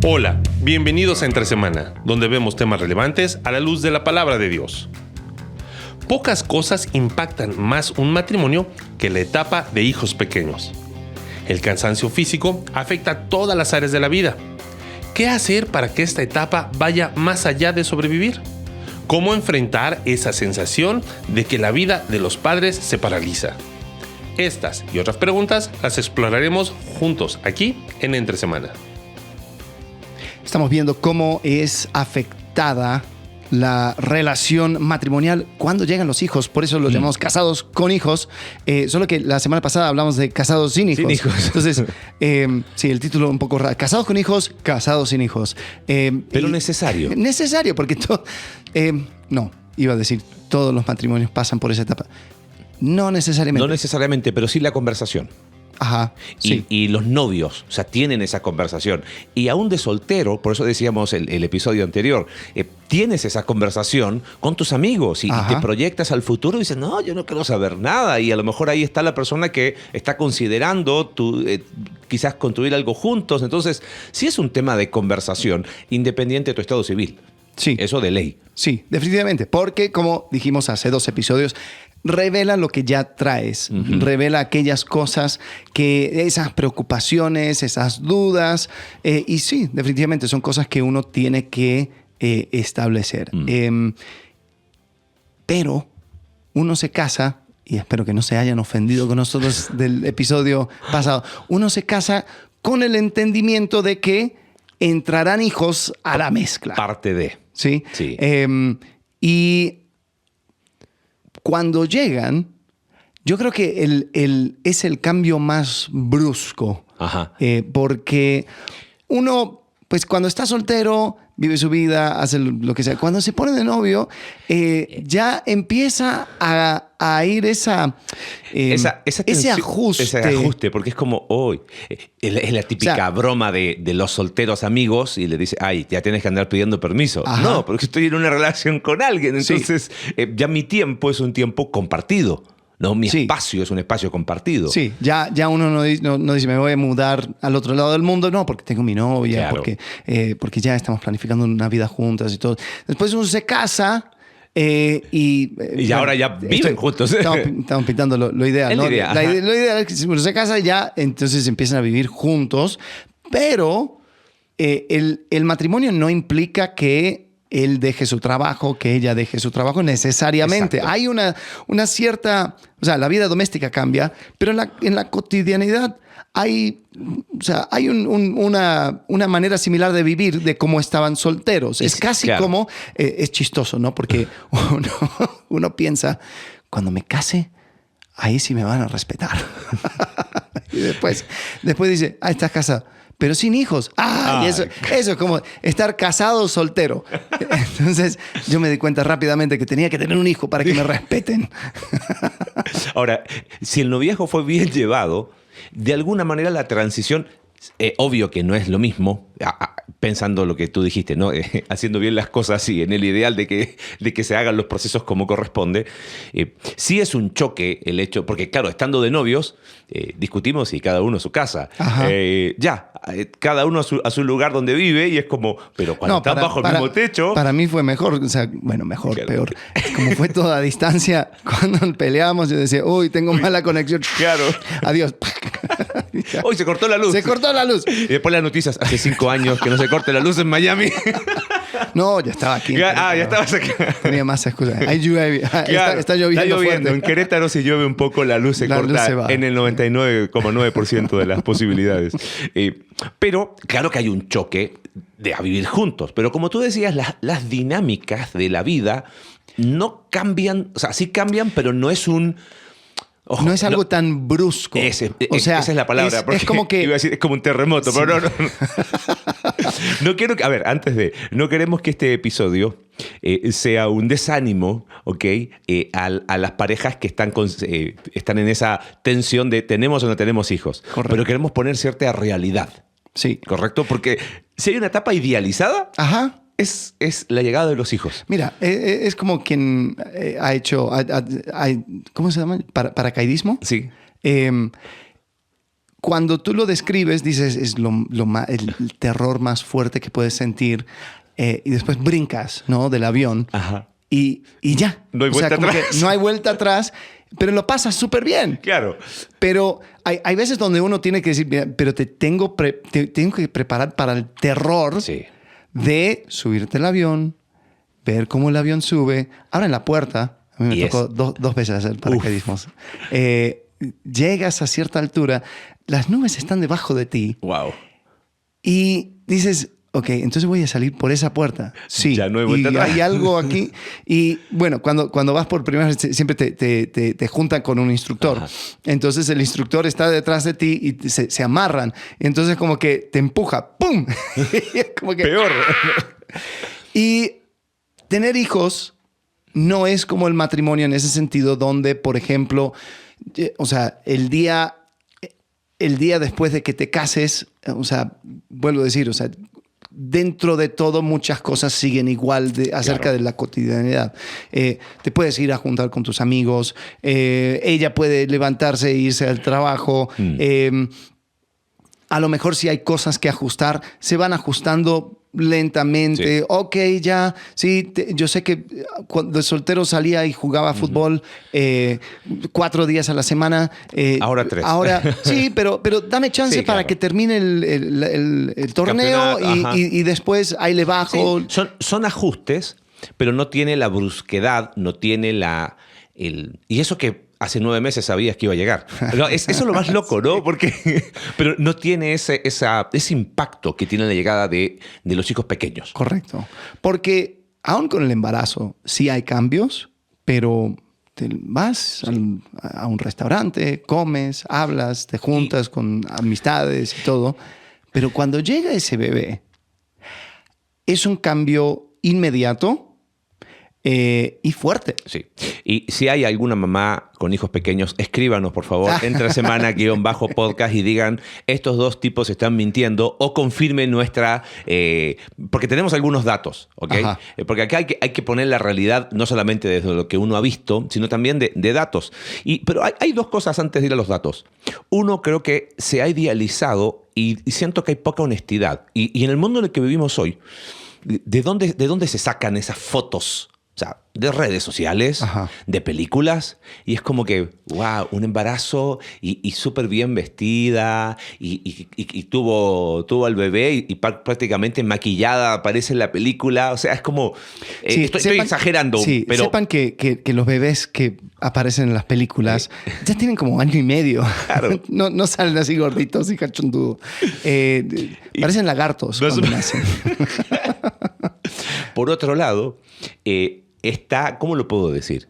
Hola, bienvenidos a Entre Semana, donde vemos temas relevantes a la luz de la palabra de Dios. Pocas cosas impactan más un matrimonio que la etapa de hijos pequeños. El cansancio físico afecta todas las áreas de la vida. ¿Qué hacer para que esta etapa vaya más allá de sobrevivir? ¿Cómo enfrentar esa sensación de que la vida de los padres se paraliza? Estas y otras preguntas las exploraremos juntos aquí en Entre Semana. Estamos viendo cómo es afectada la relación matrimonial cuando llegan los hijos. Por eso los llamamos casados con hijos. Solo que la semana pasada hablamos de casados sin hijos. Sin hijos. Entonces, sí, el título un poco raro. Casados con hijos, casados sin hijos. Pero necesario. Necesario, porque no, iba a decir, todos los matrimonios pasan por esa etapa. No necesariamente. No necesariamente, pero sí la conversación. Ajá, sí. Y los novios, o sea, tienen esa conversación. Y aún de soltero, por eso decíamos el episodio anterior, tienes esa conversación con tus amigos y te proyectas al futuro y dices, no, yo no quiero saber nada. Y a lo mejor ahí está la persona que está considerando quizás construir algo juntos. Entonces, sí es un tema de conversación independiente de tu estado civil. Sí. Eso de ley. Sí, definitivamente. Porque, como dijimos hace 2 episodios, revela lo que ya traes. Revela aquellas cosas, esas preocupaciones, esas dudas. Y sí, definitivamente son cosas que uno tiene que establecer. Pero uno se casa, y espero que no se hayan ofendido con nosotros del episodio pasado, uno se casa con el entendimiento de que entrarán hijos a la mezcla. Parte de. ¿Sí? Sí. Y cuando llegan, yo creo que es el cambio más brusco. Ajá. Porque uno, pues cuando está soltero, vive su vida, hace lo que sea. Cuando se pone de novio, ya empieza a ir ese ajuste. Ese ajuste, porque es como hoy. Es la típica broma de los solteros amigos y le dice, ay, ya tienes que andar pidiendo permiso. Ajá. No, porque estoy en una relación con alguien. Entonces, ya mi tiempo es un tiempo compartido. No, mi espacio es un espacio compartido. Sí, ya uno no dice, me voy a mudar al otro lado del mundo. No, porque tengo mi novia, Claro. porque ya estamos planificando una vida juntas y todo. Después uno se casa y ahora ya viven juntos. Estamos pintando lo ideal, Es ¿no? la idea, Lo ideal es que si uno se casa ya, entonces empiezan a vivir juntos. Pero el matrimonio no implica que él deje su trabajo, que ella deje su trabajo necesariamente. Exacto. Hay una cierta... O sea, la vida doméstica cambia, pero en la cotidianidad hay una manera similar de vivir de cómo estaban solteros. Es casi claro. como... es chistoso, ¿no? Porque uno piensa, cuando me case, ahí sí me van a respetar. Y después dice, estás casado. Pero sin hijos. Y eso es como estar casado o soltero. Entonces yo me di cuenta rápidamente que tenía que tener un hijo para que me respeten. Ahora, si el noviazgo fue bien llevado, de alguna manera la transición, obvio que no es lo mismo, pensando lo que tú dijiste, ¿no? Haciendo bien las cosas y en el ideal de que se hagan los procesos como corresponde. Sí es un choque el hecho, porque claro, estando de novios, discutimos y cada uno a su casa. Cada uno a su lugar donde vive y es como, pero cuando están bajo el mismo techo... Para mí fue mejor, o sea, bueno, mejor, claro. Peor. Como fue toda a distancia, cuando peleábamos yo decía, uy, tengo mala conexión. Claro. Adiós. Hoy se cortó la luz. Se cortó la luz. Y después las noticias, hace 5 años que no se corte la luz en Miami. No, ya estaba aquí. Ya estabas aquí. Tenía más excusas. Ahí llueve. Claro, está lloviendo fuerte. En Querétaro, si llueve un poco, la luz se corta se va. en el 99,9% de las posibilidades. Pero claro que hay un choque a vivir juntos. Pero como tú decías, las dinámicas de la vida no cambian. O sea, sí cambian, pero no es un... Ojo, no es algo tan brusco. Esa es la palabra. Es como que... Iba a decir, es como un terremoto, Sí. pero no. No quiero que... A ver, no queremos que este episodio sea un desánimo, ¿ok? A las parejas que están en esa tensión de tenemos o no tenemos hijos. Correcto. Pero queremos poner cierta realidad. Sí. ¿Correcto? Porque si hay una etapa idealizada... Ajá. Es la llegada de los hijos. Mira, es como quien ha hecho, ¿cómo se llama? Paracaidismo. Sí. cuando tú lo describes, dices, es el terror más fuerte que puedes sentir. Y después brincas, ¿no? Del avión. Ajá. Y ya. No hay vuelta como atrás. que no hay vuelta atrás, pero lo pasas súper bien. Claro. Pero hay veces donde uno tiene que decir, mira, pero te tengo que preparar para el terror Sí. de subirte al avión, ver cómo el avión sube, abren la puerta. A mí me tocó dos veces hacer paracaidismo. Llegas a cierta altura, las nubes están debajo de ti Wow. y dices, ok, entonces voy a salir por esa puerta. Sí. Ya no hay vuelta y atrás. hay algo aquí. Y bueno, cuando vas por primera vez, siempre te juntan con un instructor. Ajá. Entonces el instructor está detrás de ti y se amarran. Entonces como que te empuja. ¡Pum! Como que, Peor. y tener hijos no es como el matrimonio en ese sentido, donde, por ejemplo, o sea, el día después de que te cases, o sea, vuelvo a decir, o sea, dentro de todo muchas cosas siguen igual acerca de la cotidianidad. Te puedes ir a juntar con tus amigos, ella puede levantarse e irse al trabajo. A lo mejor si hay cosas que ajustar, se van ajustando lentamente. Sí. Ok, ya, sí, yo sé que cuando de soltero salía y jugaba fútbol 4 días a la semana. Ahora 3. Ahora, sí, pero dame chance Sí, para claro. que termine el torneo Campeonato, y después ahí le bajo. Sí, son ajustes, pero no tiene la brusquedad, no tiene y eso que hace 9 meses sabías que iba a llegar. No, eso es lo más loco, ¿no? Pero no tiene ese impacto que tiene la llegada de los hijos pequeños. Correcto. Porque aún con el embarazo sí hay cambios, pero te vas a un restaurante, comes, hablas, te juntas con amistades y todo. Pero cuando llega ese bebé, es un cambio inmediato y fuerte. Sí. Y si hay alguna mamá con hijos pequeños, escríbanos, por favor, entre semana-podcast y digan, estos 2 tipos están mintiendo, o confirmen porque tenemos algunos datos, ¿ok? Porque acá hay que poner la realidad no solamente desde lo que uno ha visto, sino también de datos. Pero hay 2 cosas antes de ir a los datos. Uno, creo que se ha idealizado y siento que hay poca honestidad. Y en el mundo en el que vivimos hoy, ¿de dónde se sacan esas fotos? O sea, de redes sociales, Ajá. de películas, y es como que, wow, un embarazo y súper bien vestida, y tuvo al bebé y prácticamente maquillada aparece en la película. O sea, es como, Sí, estoy exagerando, sí, pero... sepan que los bebés que aparecen en las películas ya tienen como 1 año y medio. Claro. No salen así gorditos y cachondudos. Parecen lagartos No es cuando una- nacen. Por otro lado, está, ¿cómo lo puedo decir?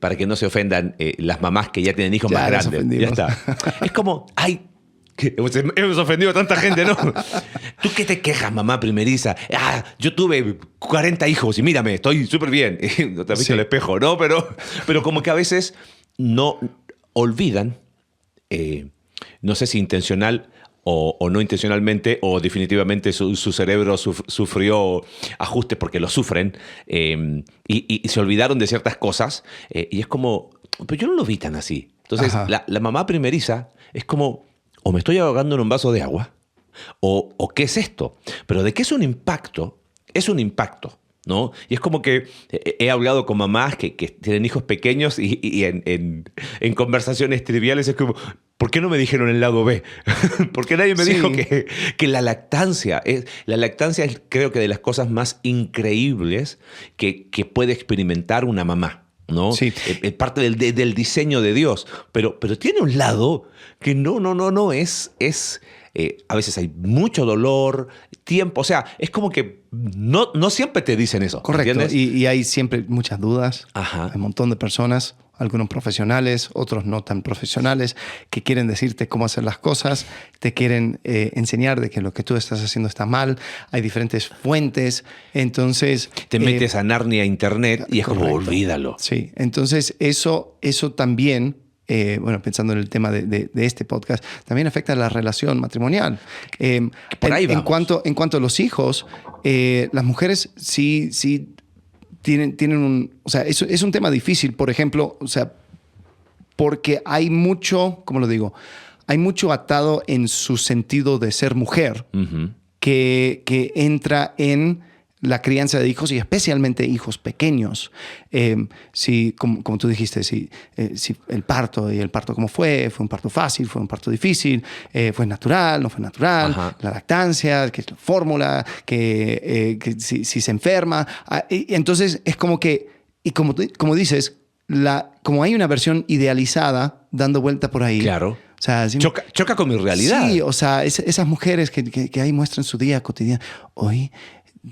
Para que no se ofendan las mamás que ya tienen hijos Ya más nos grandes. Ya ofendimos. está. Es como, ay, que hemos ofendido a tanta gente, ¿no? ¿Tú qué te quejas, mamá primeriza? Yo tuve 40 hijos y mírame, estoy súper bien. No te has visto el espejo, ¿no? Pero como que a veces no olvidan, no sé si intencional o no intencionalmente, o definitivamente su cerebro sufrió ajustes porque lo sufren, y se olvidaron de ciertas cosas, y es como, pero yo no lo vi tan así. Entonces, la mamá primeriza es como, o me estoy ahogando en un vaso de agua, o ¿qué es esto? Pero de qué es un impacto, ¿no? Y es como que he hablado con mamás que tienen hijos pequeños y en conversaciones triviales es como, ¿por qué no me dijeron el lado B? Porque nadie me dijo que la lactancia es creo que de las cosas más increíbles que puede experimentar una mamá, ¿no? Sí. Parte del diseño de Dios, pero tiene un lado que no es a veces hay mucho dolor, tiempo, o sea, es como que no siempre te dicen eso. Correcto. ¿Entiendes? Y hay siempre muchas dudas. Ajá. Hay un montón de personas, algunos profesionales, otros no tan profesionales, que quieren decirte cómo hacer las cosas, te quieren enseñar de que lo que tú estás haciendo está mal. Hay diferentes fuentes. Entonces... Te metes a Narnia a internet y es como, correcto. olvídalo. Sí, entonces eso también, bueno, pensando en el tema de este podcast, también afecta a la relación matrimonial. Por ahí en vamos. cuanto a los hijos, las mujeres sí tienen o sea, es un tema difícil, por ejemplo, o sea, porque hay mucho, ¿cómo lo digo? hay mucho atado en su sentido de ser mujer que entra en la crianza de hijos y especialmente hijos pequeños. Si, como tú dijiste, si el parto cómo fue un parto fácil, fue un parto difícil, fue natural, no fue natural, Ajá. la lactancia, que es la fórmula, que si se enferma. Y entonces es como que, y como dices, como hay una versión idealizada dando vuelta por ahí. Claro. O sea, Choca con mi realidad. Sí, o sea, esas mujeres que ahí muestran su día cotidiano. Hoy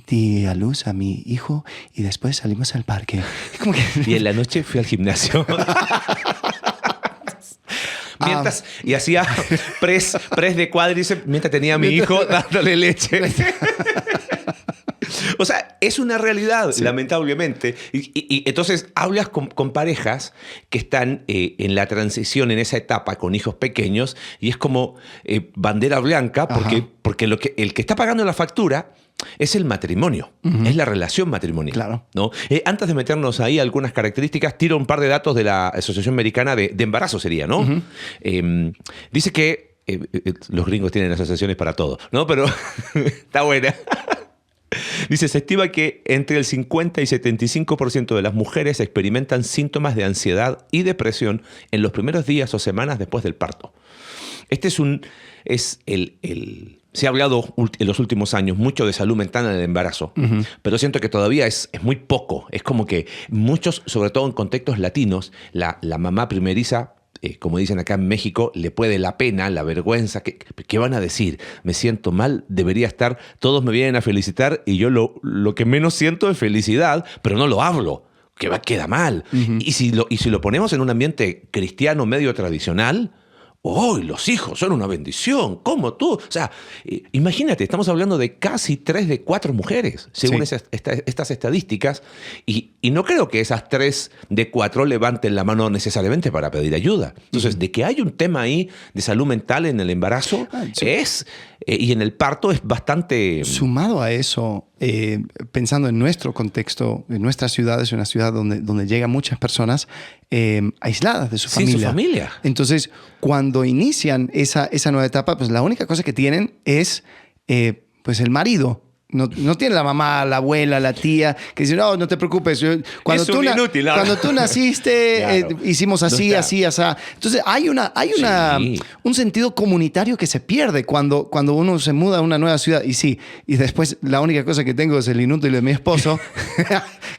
di a luz a mi hijo y después salimos al parque. Como que... Y en la noche fui al gimnasio. Mientras, y hacía press de cuádriceps mientras tenía a mi hijo dándole leche. O sea, es una realidad, lamentablemente. Y entonces hablas con parejas que están en la transición, en esa etapa, con hijos pequeños, y es como bandera blanca, porque el que está pagando la factura es el matrimonio, es la relación matrimonial. Claro. ¿No? Antes de meternos ahí algunas características, tiro un par de datos de la Asociación Americana de Embarazo, sería, ¿no? Dice que los gringos tienen asociaciones para todo, ¿no? Pero está buena. Dice, se estima que entre el 50 y 75% de las mujeres experimentan síntomas de ansiedad y depresión en los primeros días o semanas después del parto. Este se ha hablado en los últimos años mucho de salud mental en el embarazo, pero siento que todavía es muy poco. Es como que muchos, sobre todo en contextos latinos, la mamá primeriza, como dicen acá en México, le puede la pena, la vergüenza. ¿Qué van a decir? Me siento mal, debería estar, todos me vienen a felicitar y yo lo que menos siento es felicidad, pero no lo hablo, queda mal. Y si lo ponemos en un ambiente cristiano medio tradicional, los hijos son una bendición, ¿cómo tú? O sea, imagínate, estamos hablando de casi 3 de 4 mujeres, según estas estadísticas, y no creo que esas 3 de 4 levanten la mano necesariamente para pedir ayuda. Entonces, de que hay un tema ahí de salud mental en el embarazo, y en el parto es bastante... Sumado a eso, pensando en nuestro contexto, en nuestra ciudad, es una ciudad donde llegan muchas personas aisladas de su familia. Sí, su familia. Entonces, cuando inician esa nueva etapa, pues la única cosa que tienen es pues el marido. No tiene la mamá, la abuela, la tía, que dice, no te preocupes. Cuando tú naciste, claro. hicimos así, así. Entonces, hay un sentido comunitario que se pierde cuando uno se muda a una nueva ciudad. Y después la única cosa que tengo es el inútil de mi esposo,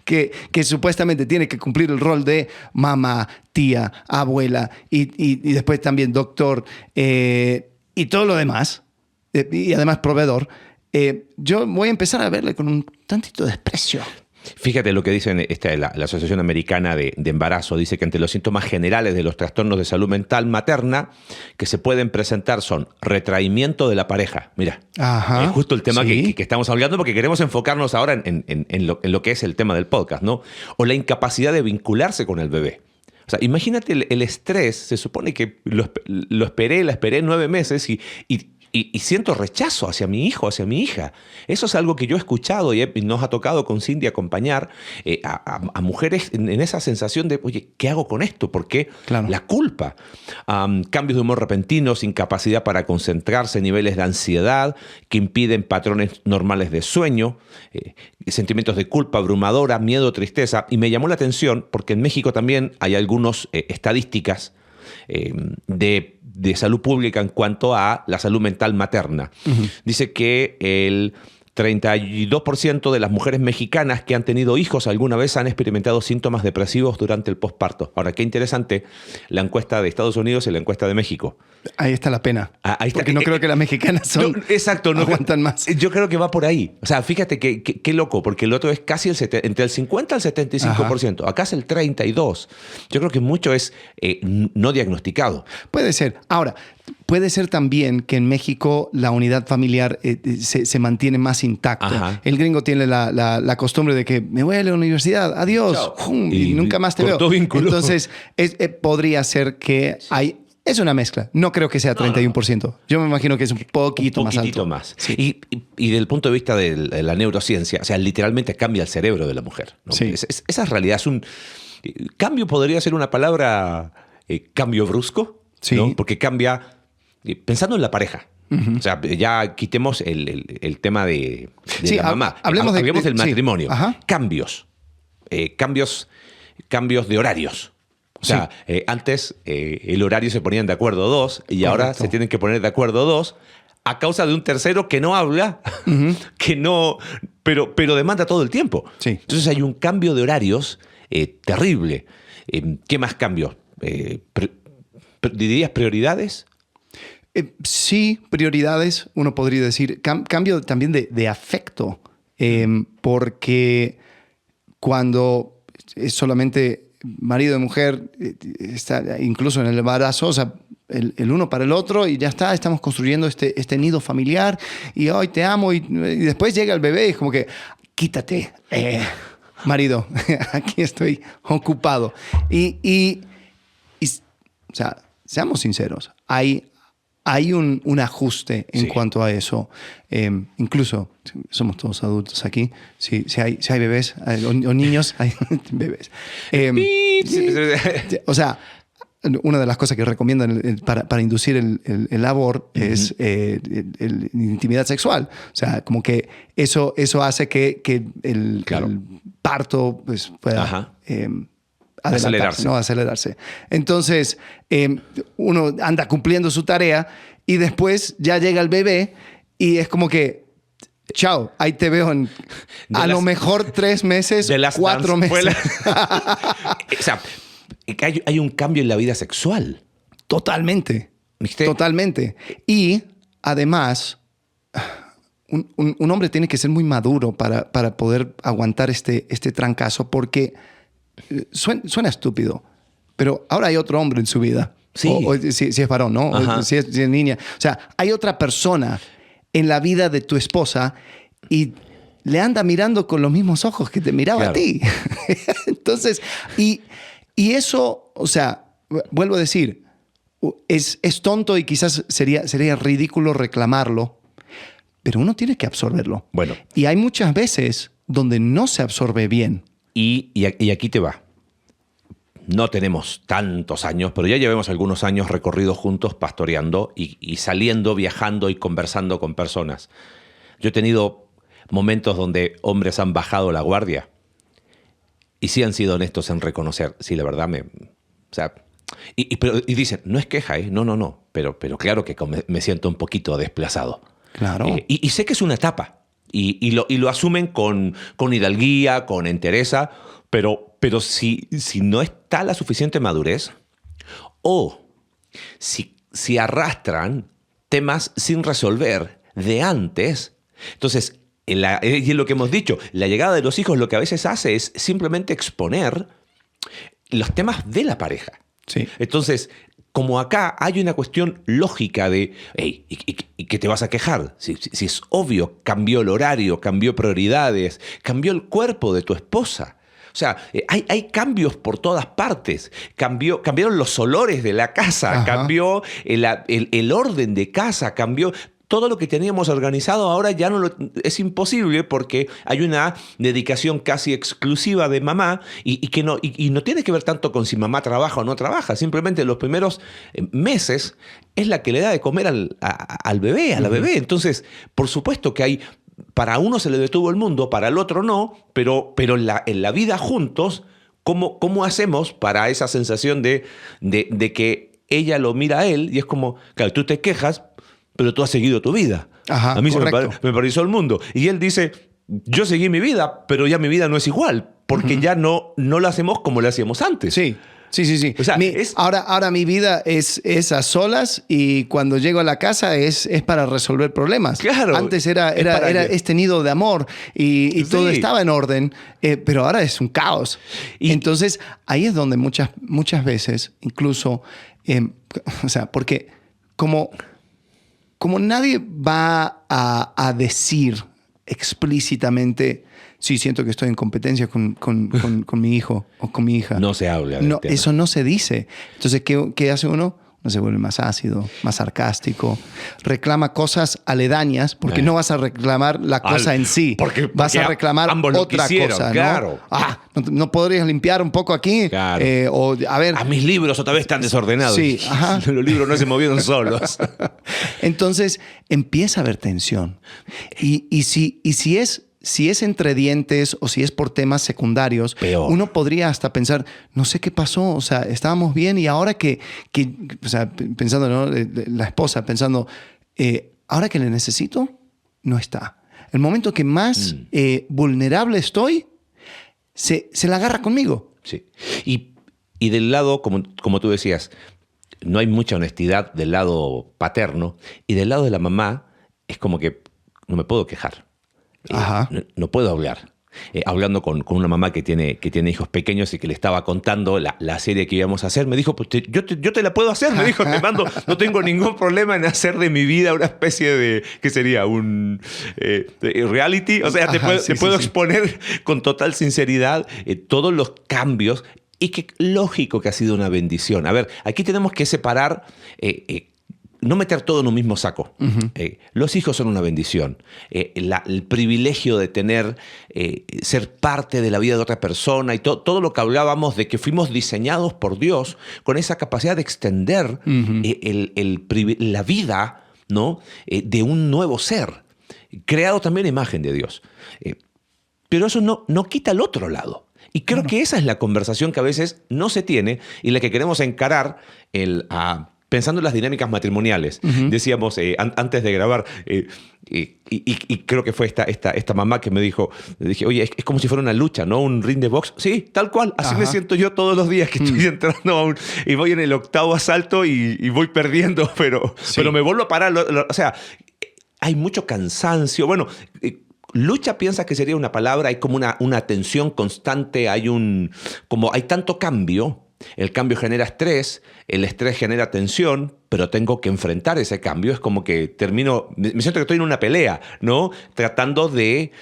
que supuestamente tiene que cumplir el rol de mamá, tía, abuela, y después también doctor, y todo lo demás, y además proveedor. Yo voy a empezar a verle con un tantito de desprecio. Fíjate lo que dice la Asociación Americana de Embarazo. Dice que entre los síntomas generales de los trastornos de salud mental materna que se pueden presentar son retraimiento de la pareja. Mira, es justo el tema que estamos hablando, porque queremos enfocarnos ahora en lo que es el tema del podcast, ¿no? O la incapacidad de vincularse con el bebé. O sea, imagínate el estrés. Se supone que la esperé 9 meses y siento rechazo hacia mi hijo, hacia mi hija. Eso es algo que yo he escuchado y nos ha tocado con Cindy acompañar a mujeres en esa sensación de, oye, ¿qué hago con esto? ¿Por qué? Claro. La culpa. Cambios de humor repentinos, incapacidad para concentrarse, niveles de ansiedad que impiden patrones normales de sueño, sentimientos de culpa abrumadora, miedo, tristeza. Y me llamó la atención porque en México también hay algunas estadísticas de salud pública en cuanto a la salud mental materna. Dice que el 32% de las mujeres mexicanas que han tenido hijos alguna vez han experimentado síntomas depresivos durante el posparto. Ahora, qué interesante la encuesta de Estados Unidos y la encuesta de México. Ahí está la pena. Ahí está. Porque no creo que las mexicanas no aguantan más. Yo creo que va por ahí. O sea, fíjate qué loco, porque el otro es casi entre el 50 al 75%. Ajá. Acá es el 32%. Yo creo que mucho es no diagnosticado. Puede ser. Ahora, puede ser también que en México la unidad familiar se mantiene más intacta. Ajá. El gringo tiene la costumbre de que me voy a la universidad, adiós, y nunca más te veo. Vínculo. Entonces, podría ser que es una mezcla. No creo que sea 31%. No. Yo me imagino que es un poquito más alto. Más. Sí. Y desde el punto de vista de la neurociencia, o sea, literalmente cambia el cerebro de la mujer, ¿no? Sí. Esa realidad es un... Cambio podría ser una palabra, cambio brusco, sí. ¿no? Porque cambia pensando en la pareja. O sea, ya quitemos el tema de Sí, la mamá. hablemos Hablemos del sí. matrimonio. Ajá. Cambios. Cambios de horarios. O sea, antes el horario se ponían de acuerdo dos y ahora Correcto. se tienen que poner de acuerdo dos a causa de un tercero que no habla, que no, pero demanda todo el tiempo. Sí. Entonces hay un cambio de horarios terrible. ¿Qué más cambios? ¿Dirías prioridades? Sí, prioridades, uno podría decir. Cambio también de afecto, porque cuando es solamente marido y mujer, está incluso en el embarazo, o sea, el uno para el otro y ya está, estamos construyendo este nido familiar y hoy te amo y después llega el bebé y es como que, quítate, marido, aquí estoy ocupado. Y, o sea, seamos sinceros, hay un ajuste en Sí. cuanto a eso. Incluso, somos todos adultos aquí. Si hay bebés o niños, hay bebés. O sea, una de las cosas que recomiendan para inducir el labor es intimidad sexual. O sea, como que eso hace que el parto pues, pueda Acelerarse. ¿no? Acelerarse. Entonces, uno anda cumpliendo su tarea y después ya llega el bebé y es como que, chao, ahí te veo en a lo mejor 3 meses, 4 meses. O sea, hay un cambio en la vida sexual. Totalmente. ¿Viste? Totalmente. Y además, un hombre tiene que ser muy maduro para poder aguantar este trancazo porque suena estúpido, pero ahora hay otro hombre en su vida. Sí. O si es varón, ¿no? O si es niña. O sea, hay otra persona en la vida de tu esposa y le anda mirando con los mismos ojos que te miraba a ti. Entonces, y eso, o sea, vuelvo a decir, es tonto y quizás sería ridículo reclamarlo, pero uno tiene que absorberlo. Bueno. Y hay muchas veces donde no se absorbe bien. Y aquí te va. No tenemos tantos años, pero ya llevamos algunos años recorridos juntos pastoreando y saliendo, viajando y conversando con personas. Yo he tenido momentos donde hombres han bajado la guardia y sí han sido honestos en reconocer, sí, la verdad o sea, y dicen, no es queja, no, pero claro que me siento un poquito desplazado. Claro. Y sé que es una etapa. Y lo asumen con hidalguía, con entereza, pero si no está la suficiente madurez o si arrastran temas sin resolver de antes, entonces, y es lo que hemos dicho, la llegada de los hijos lo que a veces hace es simplemente exponer los temas de la pareja. Sí. Entonces, como acá hay una cuestión lógica de, hey, ¿y qué te vas a quejar? Si es obvio, cambió el horario, cambió prioridades, cambió el cuerpo de tu esposa. O sea, hay cambios por todas partes. Cambiaron los olores de la casa, Ajá. cambió el orden de casa, cambió... Todo lo que teníamos organizado ahora ya es imposible porque hay una dedicación casi exclusiva de mamá y no tiene que ver tanto con si mamá trabaja o no trabaja. Simplemente los primeros meses es la que le da de comer al bebé, a la bebé. Entonces, por supuesto que para uno se le detuvo el mundo, para el otro no, pero en la vida juntos, ¿cómo hacemos para esa sensación de que ella lo mira a él y es como, claro, tú te quejas, pero tú has seguido tu vida. Ajá, a mí correcto. me paralizó el mundo. Y él dice, yo seguí mi vida, pero ya mi vida no es igual, porque ya no lo hacemos como lo hacíamos antes. Sí. O sea, ahora mi vida es a solas y cuando llego a la casa es para resolver problemas. Claro. Antes era este nido de amor y todo estaba en orden, pero ahora es un caos. Entonces, ahí es donde muchas veces, incluso, o sea, porque como nadie va a decir explícitamente, sí, siento que estoy en competencia con mi hijo o con mi hija. No se habla del tema. Eso no se dice. Entonces, ¿qué hace uno? no se vuelve más ácido, más sarcástico. Reclama cosas aledañas, porque no vas a reclamar la cosa en sí. Vas a reclamar otra cosa, ¿no? Claro. ¿No podrías limpiar un poco aquí? Claro. A ver. Mis libros otra vez están desordenados. Sí, ajá. Los libros no se movieron solos. Entonces empieza a haber tensión. Y si es entre dientes o si es por temas secundarios, peor. Uno podría hasta pensar, no sé qué pasó, o sea, estábamos bien y ahora que o sea, pensando, ¿no? La esposa pensando, ahora que le necesito, no está. El momento que más vulnerable estoy, se la agarra conmigo. Sí. Y del lado, como tú decías, no hay mucha honestidad del lado paterno, y del lado de la mamá es como que no me puedo quejar. No puedo hablar. Hablando con una mamá que tiene hijos pequeños y que le estaba contando la serie que íbamos a hacer, me dijo, pues yo te la puedo hacer, me dijo, te mando, no tengo ningún problema en hacer de mi vida una especie de, ¿qué sería? Un reality. O sea, te puedo exponer con total sinceridad todos los cambios, y que lógico que ha sido una bendición. A ver, aquí tenemos que separar... no meter todo en un mismo saco. Los hijos son una bendición. El privilegio de ser parte de la vida de otra persona y todo lo que hablábamos de que fuimos diseñados por Dios con esa capacidad de extender la vida, ¿no? De un nuevo ser, creado también a imagen de Dios. Pero eso no quita el otro lado. Y creo que esa es la conversación que a veces no se tiene y la que queremos encarar pensando en las dinámicas matrimoniales. Decíamos antes de grabar, y creo que fue esta mamá que me dijo, le dije, oye, es como si fuera una lucha, ¿no? Un ring de box. Sí, tal cual. Así me siento yo todos los días que estoy entrando y voy en el 8º asalto y voy perdiendo, pero me vuelvo a parar. O sea, hay mucho cansancio. Bueno, lucha piensa que sería una palabra, hay como una tensión constante, hay tanto cambio. El cambio genera estrés, el estrés genera tensión, pero tengo que enfrentar ese cambio. Es como que me siento que estoy en una pelea, ¿no? Tratando de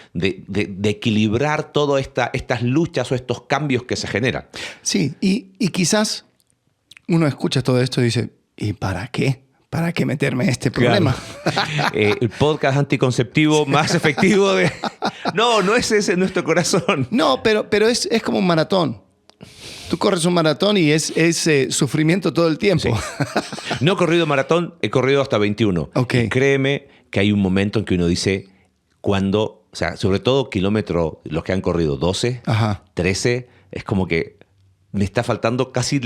equilibrar todas estas luchas o estos cambios que se generan. Sí, y quizás uno escucha todo esto y dice, ¿y para qué? ¿Para qué meterme en este problema? Claro. El podcast anticonceptivo más efectivo de... No es ese nuestro corazón. No, pero es como un maratón. Tú corres un maratón y es sufrimiento todo el tiempo. Sí. No he corrido maratón, he corrido hasta 21. Okay. Y créeme que hay un momento en que uno dice, o sea, sobre todo kilómetros, los que han corrido 12, 13, es como que me está faltando casi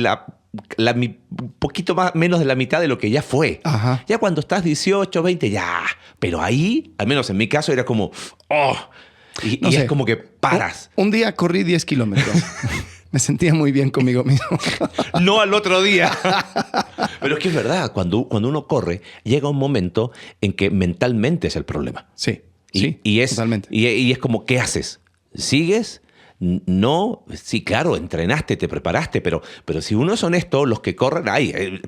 poquito más, menos de la mitad de lo que ya fue. Ya cuando estás 18, 20, ya. Pero ahí, al menos en mi caso, era como, y es como que paras. Un día corrí 10 kilómetros. Me sentía muy bien conmigo mismo. No al otro día. Pero es que es verdad, cuando uno corre, llega un momento en que mentalmente es el problema. Sí, totalmente. Y es como, ¿qué haces? ¿Sigues? No, sí, claro, entrenaste, te preparaste, pero si uno es honesto, los que corren,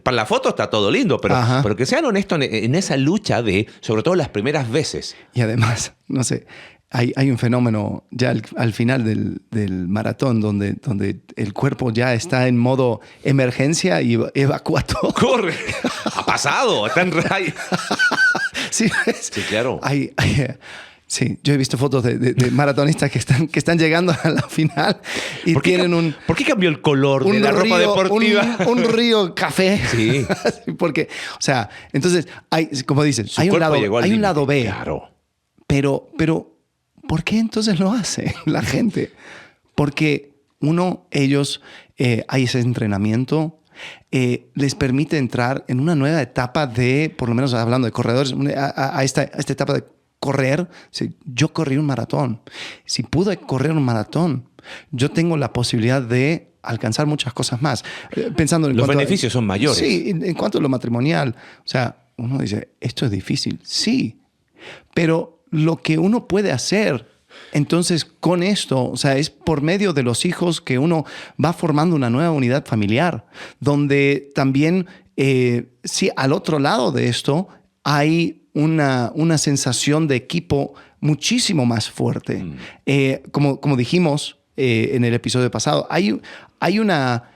para la foto está todo lindo, pero que sean honestos en esa lucha sobre todo las primeras veces. Y además, no sé, hay un fenómeno ya al final del maratón donde el cuerpo ya está en modo emergencia y evacúa todo. ¡Corre! Ha pasado, está en raya. Sí, claro. Sí, yo he visto fotos de maratonistas que están llegando a la final y tienen ¿Por qué cambió el color de la ropa deportiva? Un río café. Sí. Porque, o sea, entonces, como dices, hay un lado B. Claro. Pero, ¿por qué entonces lo hace la gente? Porque ellos, hay ese entrenamiento, les permite entrar en una nueva etapa por lo menos hablando de corredores, a esta etapa de correr. Yo corrí un maratón. Si pude correr un maratón, yo tengo la posibilidad de alcanzar muchas cosas más. Pensando en los beneficios son mayores. Sí, en cuanto a lo matrimonial. O sea, uno dice, esto es difícil. Sí, pero lo que uno puede hacer entonces con esto, o sea, es por medio de los hijos que uno va formando una nueva unidad familiar, donde también, sí, al otro lado de esto hay una sensación de equipo muchísimo más fuerte. Como dijimos en el episodio pasado, hay una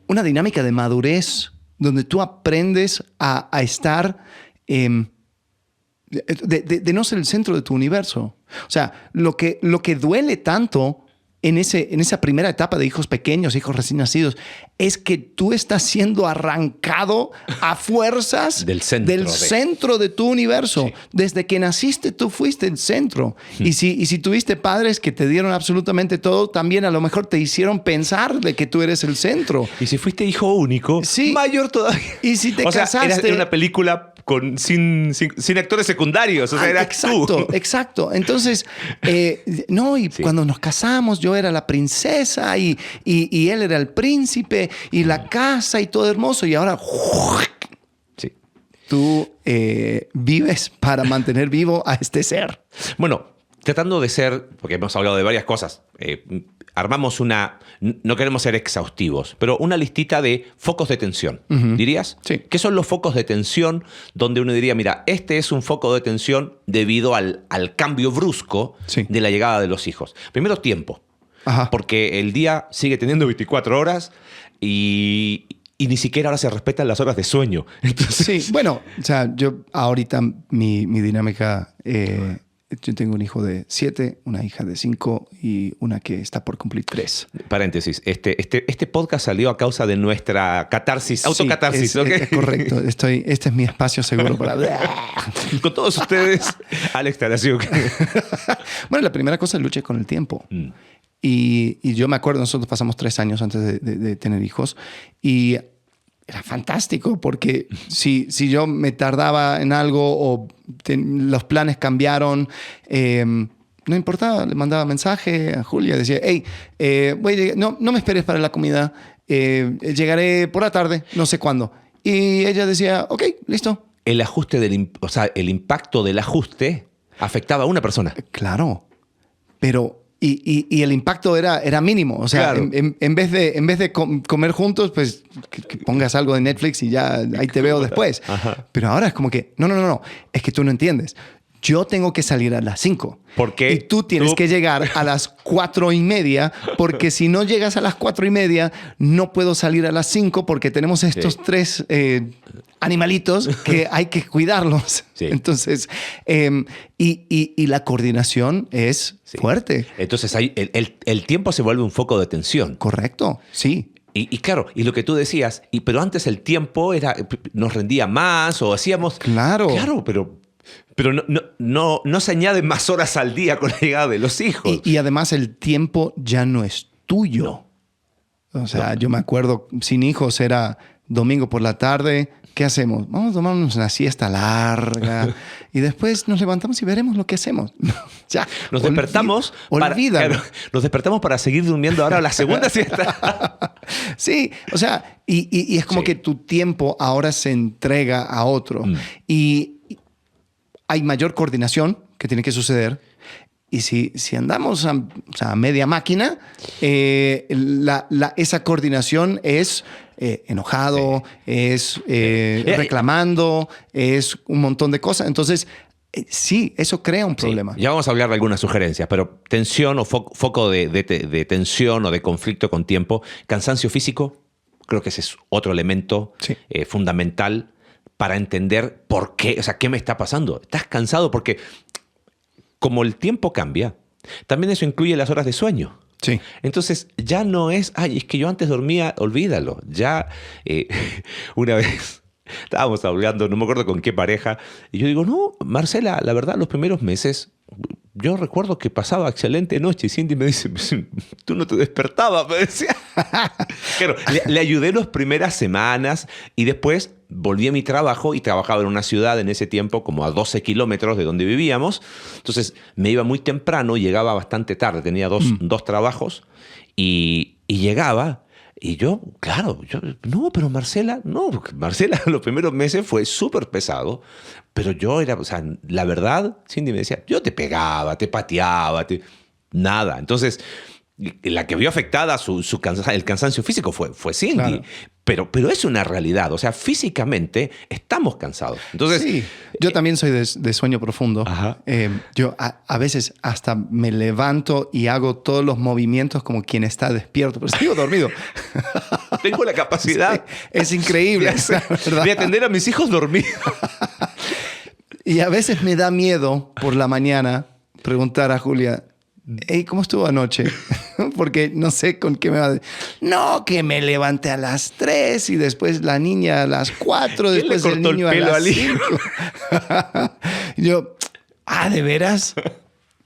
dinámica de madurez donde tú aprendes a estar, de no ser el centro de tu universo. O sea, lo que duele tanto en esa primera etapa de hijos pequeños, hijos recién nacidos, es que tú estás siendo arrancado a fuerzas del centro de tu universo. Sí. Desde que naciste, tú fuiste el centro. Y si tuviste padres que te dieron absolutamente todo, también a lo mejor te hicieron pensar de que tú eres el centro. Y si fuiste hijo único, Sí. mayor todavía. Y si te casaste... Era una película sin actores secundarios. O sea, eras tú. Exacto. Entonces, cuando nos casamos, yo era la princesa y él era el príncipe y la casa y todo hermoso. Y ahora Sí. tú vives para mantener vivo a este ser. Bueno, tratando de ser, porque hemos hablado de varias cosas, armamos no queremos ser exhaustivos, pero una listita de focos de tensión, ¿dirías? Sí. ¿Qué son los focos de tensión donde uno diría, mira, este es un foco de tensión debido al cambio brusco Sí. de la llegada de los hijos? Primero, tiempo. Ajá. Porque el día sigue teniendo 24 horas y ni siquiera ahora se respetan las horas de sueño. Entonces, Sí, bueno, o sea, yo ahorita mi dinámica, yo tengo un hijo de 7, una hija de 5 y una que está por cumplir 3. paréntesis, este podcast salió a causa de nuestra catarsis, autocatarsis. Sí, ¿ok? es correcto. Este es mi espacio seguro para... Con todos ustedes, Alex Taraciuk. Bueno, la primera cosa es luchar con el tiempo. Y yo me acuerdo, nosotros pasamos 3 años antes de tener hijos y era fantástico porque si yo me tardaba en algo o los planes cambiaron, no importaba, le mandaba mensaje a Julia, decía, hey, no me esperes para la comida, llegaré por la tarde, no sé cuándo. Y ella decía, ok, listo. El ajuste el impacto del ajuste afectaba a una persona. Claro, pero... Y el impacto era mínimo. O sea, Claro. en vez de comer juntos, pues que pongas algo de Netflix y ya ahí te veo después. Ajá. Pero ahora es como que, no. Es que tú no entiendes. Yo tengo que salir a las 5. ¿Por qué? Y tú tienes que llegar a las 4:30, porque si no llegas a las 4:30, no puedo salir a las 5 porque tenemos estos 3 animalitos que hay que cuidarlos. Sí. Entonces, y la coordinación es fuerte. Entonces ahí el tiempo se vuelve un foco de tensión. Correcto, sí. Y claro, y lo que tú decías, pero antes el tiempo nos rendía más o hacíamos... Claro. Claro, pero no se añaden más horas al día con la llegada de los hijos. Y además el tiempo ya no es tuyo. O sea, yo me acuerdo, sin hijos era domingo por la tarde. ¿Qué hacemos? Vamos a tomarnos una siesta larga y después nos levantamos y veremos lo que hacemos. Ya, Nos despertamos olvídalo. nos despertamos para seguir durmiendo ahora la segunda siesta. Sí, o sea, y es como Sí. que tu tiempo ahora se entrega a otro. Y hay mayor coordinación que tiene que suceder. Y si andamos a media máquina, esa coordinación es enojado, es reclamando, es un montón de cosas. Entonces, sí, eso crea un problema. Ya vamos a hablar de algunas sugerencias, pero tensión o foco de tensión o de conflicto con tiempo, cansancio físico, creo que ese es otro elemento Sí. fundamental para entender por qué, o sea, qué me está pasando. Estás cansado porque como el tiempo cambia, también eso incluye las horas de sueño. Sí. Entonces ya no es, es que yo antes dormía, olvídalo. Ya una vez estábamos hablando, no me acuerdo con qué pareja, y yo digo, no, Marcela, la verdad, los primeros meses yo recuerdo que pasaba excelente noche. Y Cindy me dice, tú no te despertabas, me decía. Claro, le ayudé las primeras semanas y después volví a mi trabajo y trabajaba en una ciudad en ese tiempo como a 12 kilómetros de donde vivíamos. Entonces me iba muy temprano, llegaba bastante tarde, tenía dos trabajos y llegaba. Y yo, claro, no, pero Marcela, los primeros meses fue súper pesado, pero yo era, o sea, la verdad, Cindy me decía, yo te pegaba, te pateaba, nada. Entonces, la que vio afectada el cansancio físico fue Cindy. Claro. Pero es una realidad, o sea, físicamente estamos cansados. Entonces, sí, yo también soy de sueño profundo. Ajá. Yo a veces hasta me levanto y hago todos los movimientos como quien está despierto, pero sigo dormido. Tengo la capacidad Es increíble, ¿verdad? de atender a mis hijos dormidos. Y a veces me da miedo por la mañana preguntar a Julia, hey, ¿cómo estuvo anoche? Porque no sé con qué me va a decir. No, que me levanté a las 3 y después la niña a las 4, después el niño a las 5. Y yo, ¿de veras?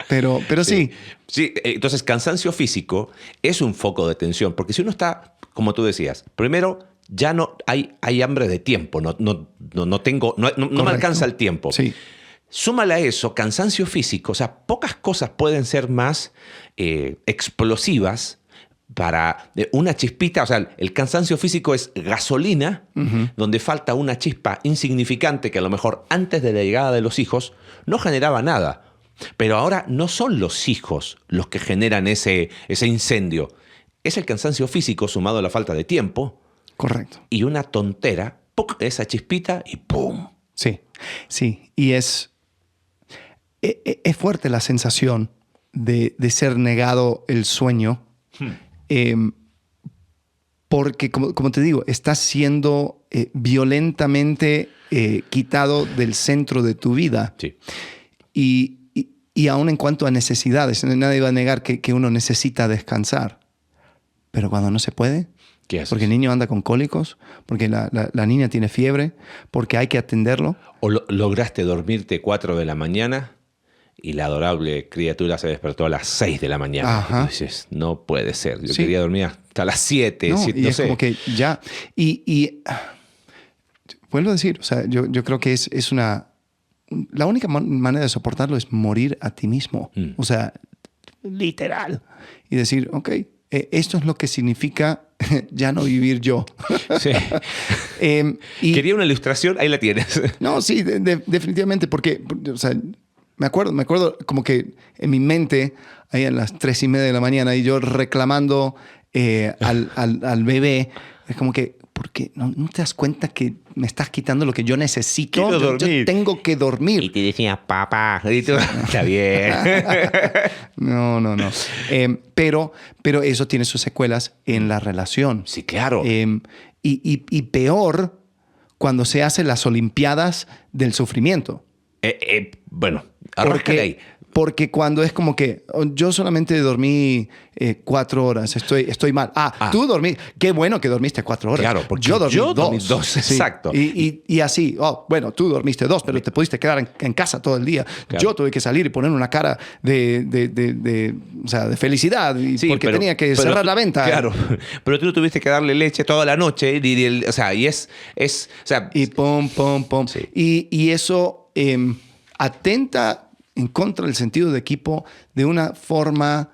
Pero sí. Sí, entonces cansancio físico es un foco de tensión, porque si uno está, como tú decías, primero ya no hay hambre de tiempo, no me alcanza el tiempo. Sí. Súmale a eso cansancio físico, o sea, pocas cosas pueden ser más explosivas para una chispita. O sea, el cansancio físico es gasolina, donde falta una chispa insignificante que a lo mejor antes de la llegada de los hijos no generaba nada. Pero ahora no son los hijos los que generan ese incendio. Es el cansancio físico sumado a la falta de tiempo. Correcto. Y una tontera, ¡puc!, esa chispita y ¡pum! Sí, sí. Y es fuerte la sensación de ser negado el sueño. Porque, como te digo, estás siendo violentamente quitado del centro de tu vida. Sí. Y aún en cuanto a necesidades, nadie va a negar que uno necesita descansar. Pero cuando no se puede, ¿Qué haces? porque el niño anda con cólicos, porque la niña tiene fiebre, porque hay que atenderlo. O lograste dormirte 4 de la mañana y la adorable criatura se despertó a las 6 de la mañana. Ajá. Y dices, no puede ser. Yo Sí. quería dormir hasta las 7. No, no y es sé. como que ya... Y vuelvo a decir, o sea, yo creo que es una... La única manera de soportarlo es morir a ti mismo. O sea, literal. Y decir, ok, esto es lo que significa ya no vivir yo. Sí. Y, Quería una ilustración, ahí la tienes. no, sí, definitivamente, porque, o sea, me acuerdo como que en mi mente, ahí a las 3:30 de la mañana, y yo reclamando al bebé, es como que, ¿por qué no te das cuenta que me estás quitando lo que yo necesito? Quiero Yo dormir. tengo que dormir. Y te decía, papá. Y tú, está bien. No. Pero eso tiene sus secuelas en la relación. Sí, claro. Y peor cuando se hacen las Olimpiadas del sufrimiento. Bueno, arráscale ahí. Porque cuando es como que yo solamente dormí 4 horas, estoy mal. Tú dormiste. Qué bueno que dormiste 4 horas. Claro, porque yo dormí dormí 2. dos, Sí. Y Y así, bueno, tú dormiste 2, pero te pudiste quedar en casa todo el día. Claro. Yo tuve que salir y poner una cara de felicidad porque tenía que cerrar la venta. Claro, pero tú tuviste que darle leche toda la noche. O sea, Y pum. Sí. Y eso atenta en contra del sentido de equipo de una forma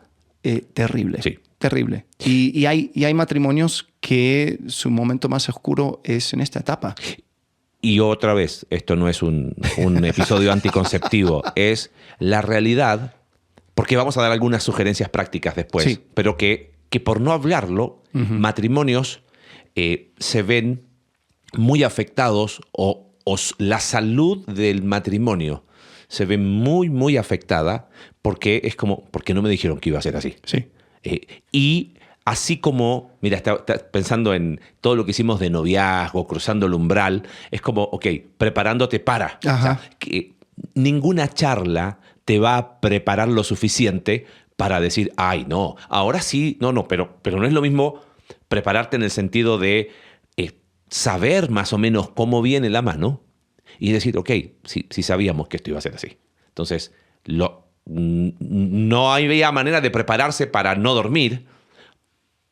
terrible. Sí. Terrible. Y hay matrimonios que su momento más oscuro es en esta etapa. Y otra vez, esto no es un episodio anticonceptivo, es la realidad, porque vamos a dar algunas sugerencias prácticas después, Sí. pero que por no hablarlo, matrimonios se ven muy afectados o la salud del matrimonio se ve muy, muy afectada porque es como, porque no me dijeron que iba a ser así. Sí. Y así como, mira, está pensando en todo lo que hicimos de noviazgo, cruzando el umbral, es como, ok, preparándote para. Ajá. O sea, que ninguna charla te va a preparar lo suficiente para decir, ay, no, ahora sí, no, pero no es lo mismo prepararte en el sentido de saber más o menos cómo viene la mano y decir, ok, sí sabíamos que esto iba a ser así. Entonces, no había manera de prepararse para no dormir,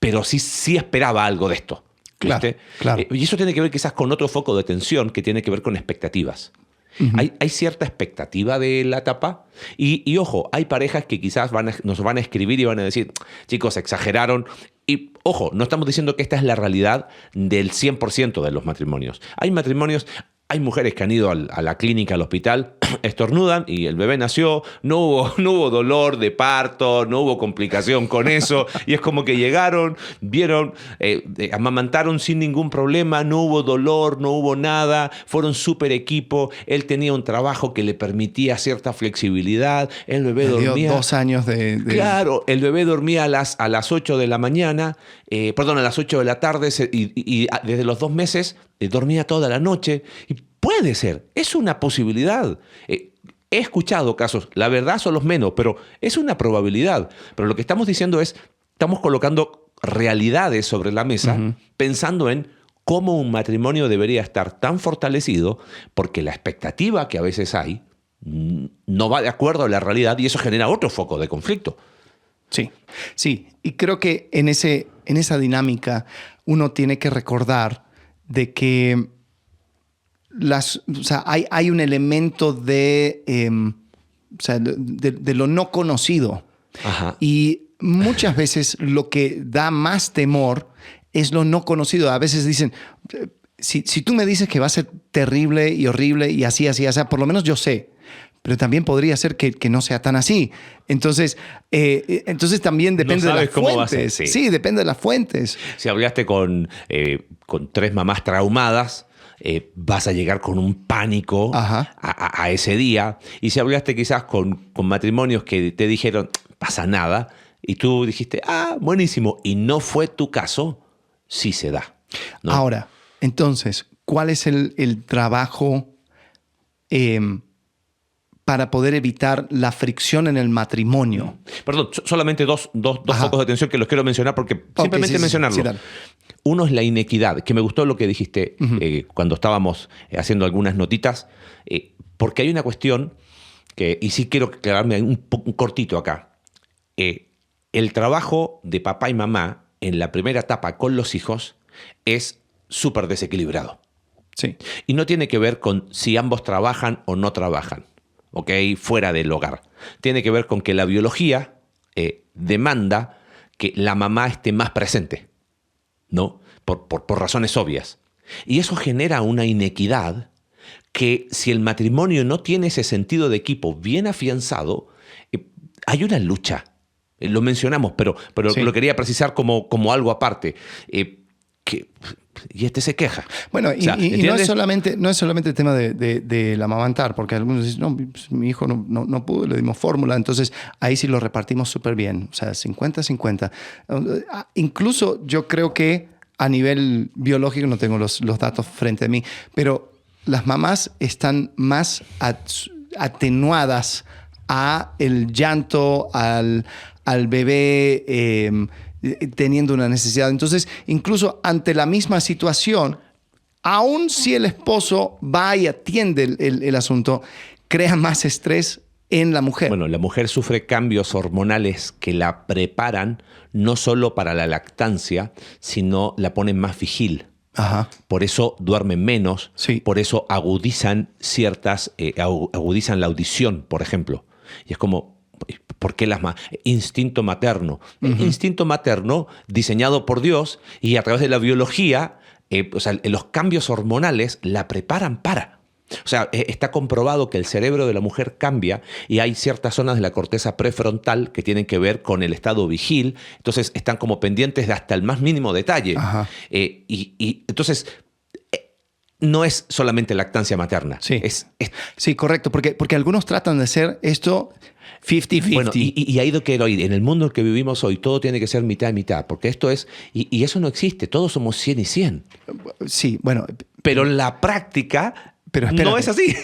pero sí esperaba algo de esto. Claro, ¿viste? claro. Y eso tiene que ver quizás con otro foco de tensión que tiene que ver con expectativas. Uh-huh. Hay cierta expectativa de la etapa y ojo, hay parejas que quizás nos van a escribir y van a decir, chicos, exageraron. Y ojo, no estamos diciendo que esta es la realidad del 100% de los matrimonios. Hay matrimonios, hay mujeres que han ido a la clínica, al hospital estornudan y el bebé nació, no hubo dolor de parto, no hubo complicación con eso, y es como que llegaron, vieron, amamantaron sin ningún problema, no hubo dolor, no hubo nada, fueron súper equipo, él tenía un trabajo que le permitía cierta flexibilidad, el bebé dormía... 2 años de... Claro, el bebé dormía a las 8 de la mañana, a las 8 de la tarde, y desde los 2 meses dormía toda la noche. Y puede ser, es una posibilidad. He escuchado casos, la verdad son los menos, pero es una probabilidad. Pero lo que estamos diciendo es, estamos colocando realidades sobre la mesa, pensando en cómo un matrimonio debería estar tan fortalecido, porque la expectativa que a veces hay no va de acuerdo a la realidad y eso genera otro foco de conflicto. Sí, sí. Y creo que en esa dinámica uno tiene que recordar de que hay un elemento de lo no conocido. Ajá. Y muchas veces lo que da más temor es lo no conocido. A veces dicen, si tú me dices que va a ser terrible y horrible y así, por lo menos yo sé. Pero también podría ser que no sea tan así. Entonces también depende de las fuentes. Sí, depende de las fuentes. Si hablaste con 3 mamás traumadas, vas a llegar con un pánico a ese día. Y si hablaste quizás con matrimonios que te dijeron, pasa nada, y tú dijiste, buenísimo, y no fue tu caso, sí se da, ¿no? Ahora, entonces, ¿cuál es el trabajo para poder evitar la fricción en el matrimonio? Perdón, solamente dos focos de atención que los quiero mencionar porque simplemente mencionarlo. Sí, uno es la inequidad, que me gustó lo que dijiste cuando estábamos haciendo algunas notitas, porque hay una cuestión y sí quiero aclararme un cortito acá. El trabajo de papá y mamá en la primera etapa con los hijos es súper desequilibrado. Sí. Y no tiene que ver con si ambos trabajan o no trabajan. ¿Ok? Fuera del hogar. Tiene que ver con que la biología demanda que la mamá esté más presente, ¿no? Por razones obvias. Y eso genera una inequidad que si el matrimonio no tiene ese sentido de equipo bien afianzado, hay una lucha. Lo mencionamos, pero sí, lo quería precisar como algo aparte. Y este se queja. Bueno, y no es solamente el tema del amamantar, porque algunos dicen, no, mi hijo no pudo, le dimos fórmula, entonces ahí sí lo repartimos súper bien, o sea, 50-50. Incluso yo creo que a nivel biológico, no tengo los datos frente a mí, pero las mamás están más atenuadas a el llanto, al bebé teniendo una necesidad. Entonces, incluso ante la misma situación, aun si el esposo va y atiende el asunto, crea más estrés en la mujer. Bueno, la mujer sufre cambios hormonales que la preparan no solo para la lactancia, sino la ponen más vigil. Ajá. Por eso duermen menos, sí, por eso agudizan la audición, por ejemplo. Y es como, ¿por qué instinto materno? Instinto materno diseñado por Dios y a través de la biología, los cambios hormonales la preparan para. O sea, está comprobado que el cerebro de la mujer cambia y hay ciertas zonas de la corteza prefrontal que tienen que ver con el estado vigil. Entonces están como pendientes de hasta el más mínimo detalle. Y entonces no es solamente lactancia materna. Sí, sí, correcto, porque algunos tratan de hacer esto 50-50. Bueno, y ahí lo quiero ir. En el mundo en el que vivimos hoy, todo tiene que ser mitad y mitad, porque esto es... Y eso no existe. Todos somos 100 y 100. Sí, bueno... Pero en la práctica no es así.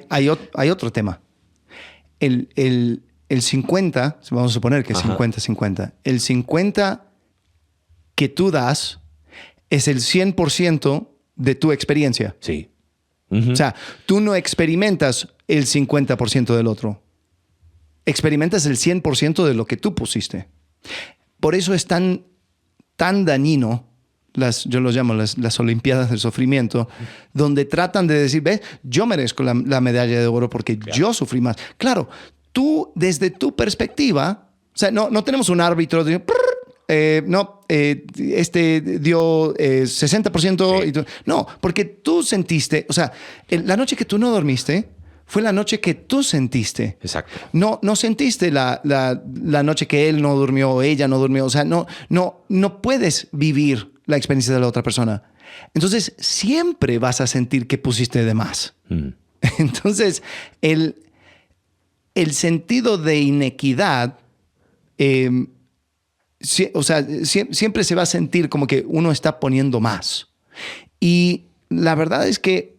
Hay otro tema. El 50, vamos a suponer que es 50-50. El 50 que tú das es el 100% de tu experiencia. Sí. O sea, tú no experimentas el 50% del otro. Experimentas el 100% de lo que tú pusiste. Por eso es tan dañino, yo lo llamo las Olimpiadas del Sufrimiento, donde tratan de decir, ¿ves? Yo merezco la medalla de oro porque yo sufrí más. Claro, tú, desde tu perspectiva, o sea, no tenemos un árbitro de... dio 60%. Sí. No, porque tú sentiste, o sea, la noche que tú no dormiste fue la noche que tú sentiste. Exacto. No sentiste la noche que él no durmió o ella no durmió. O sea, no puedes vivir la experiencia de la otra persona. Entonces, siempre vas a sentir que pusiste de más. Entonces, el sentido de inequidad, siempre se va a sentir como que uno está poniendo más. Y la verdad es que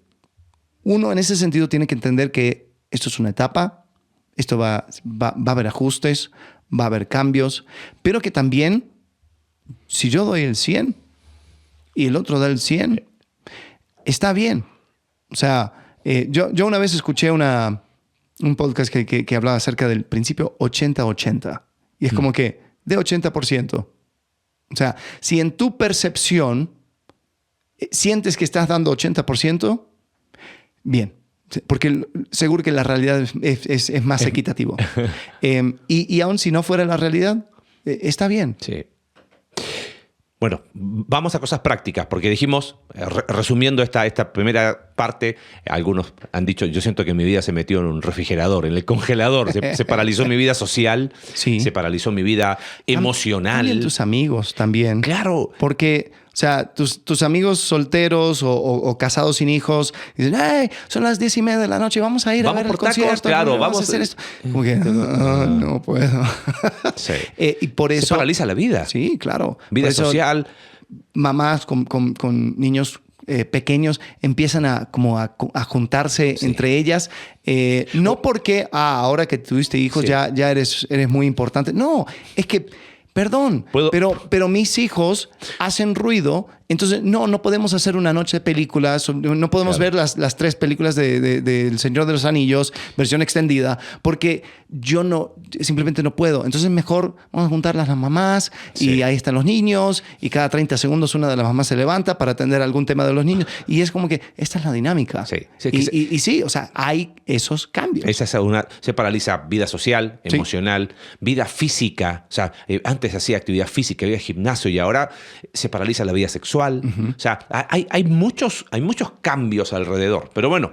uno en ese sentido tiene que entender que esto es una etapa, esto va a haber ajustes, va a haber cambios, pero que también, si yo doy el 100 y el otro da el 100, está bien. O sea, yo una vez escuché un podcast que hablaba acerca del principio 80-80. Y es como que de 80%. O sea, si en tu percepción sientes que estás dando 80%, bien. Porque seguro que la realidad es más equitativo. Y aun si no fuera la realidad, está bien. Sí. Bueno, vamos a cosas prácticas, porque dijimos, resumiendo esta primera parte, algunos han dicho, yo siento que mi vida se metió en un refrigerador, en el congelador, se paralizó mi vida social, sí. Se paralizó mi vida emocional. También tus amigos también. Claro. Porque, o sea, tus amigos solteros o casados sin hijos dicen, hey, son las 10:30 de la noche, vamos a ir a ver el concierto. Claro, vamos a hacer esto. Como que, no puedo. Sí. Y por eso... Se paraliza la vida. Sí, claro. Vida social. Mamás con niños pequeños empiezan a juntarse entre ellas. No porque, ahora que tuviste hijos ya eres muy importante. No, es que... Perdón, pero mis hijos hacen ruido, entonces no podemos hacer una noche de películas, no podemos ver las 3 películas del Señor de los Anillos, versión extendida, porque yo simplemente no puedo. Entonces mejor vamos a juntar las mamás y ahí están los niños y cada 30 segundos una de las mamás se levanta para atender algún tema de los niños y es como que esta es la dinámica. Sí. Y sí, o sea, hay esos cambios. Se paraliza vida social, emocional, vida física. O sea, antes hacía actividad física, había gimnasio y ahora se paraliza la vida sexual. O sea, hay muchos cambios alrededor. Pero bueno,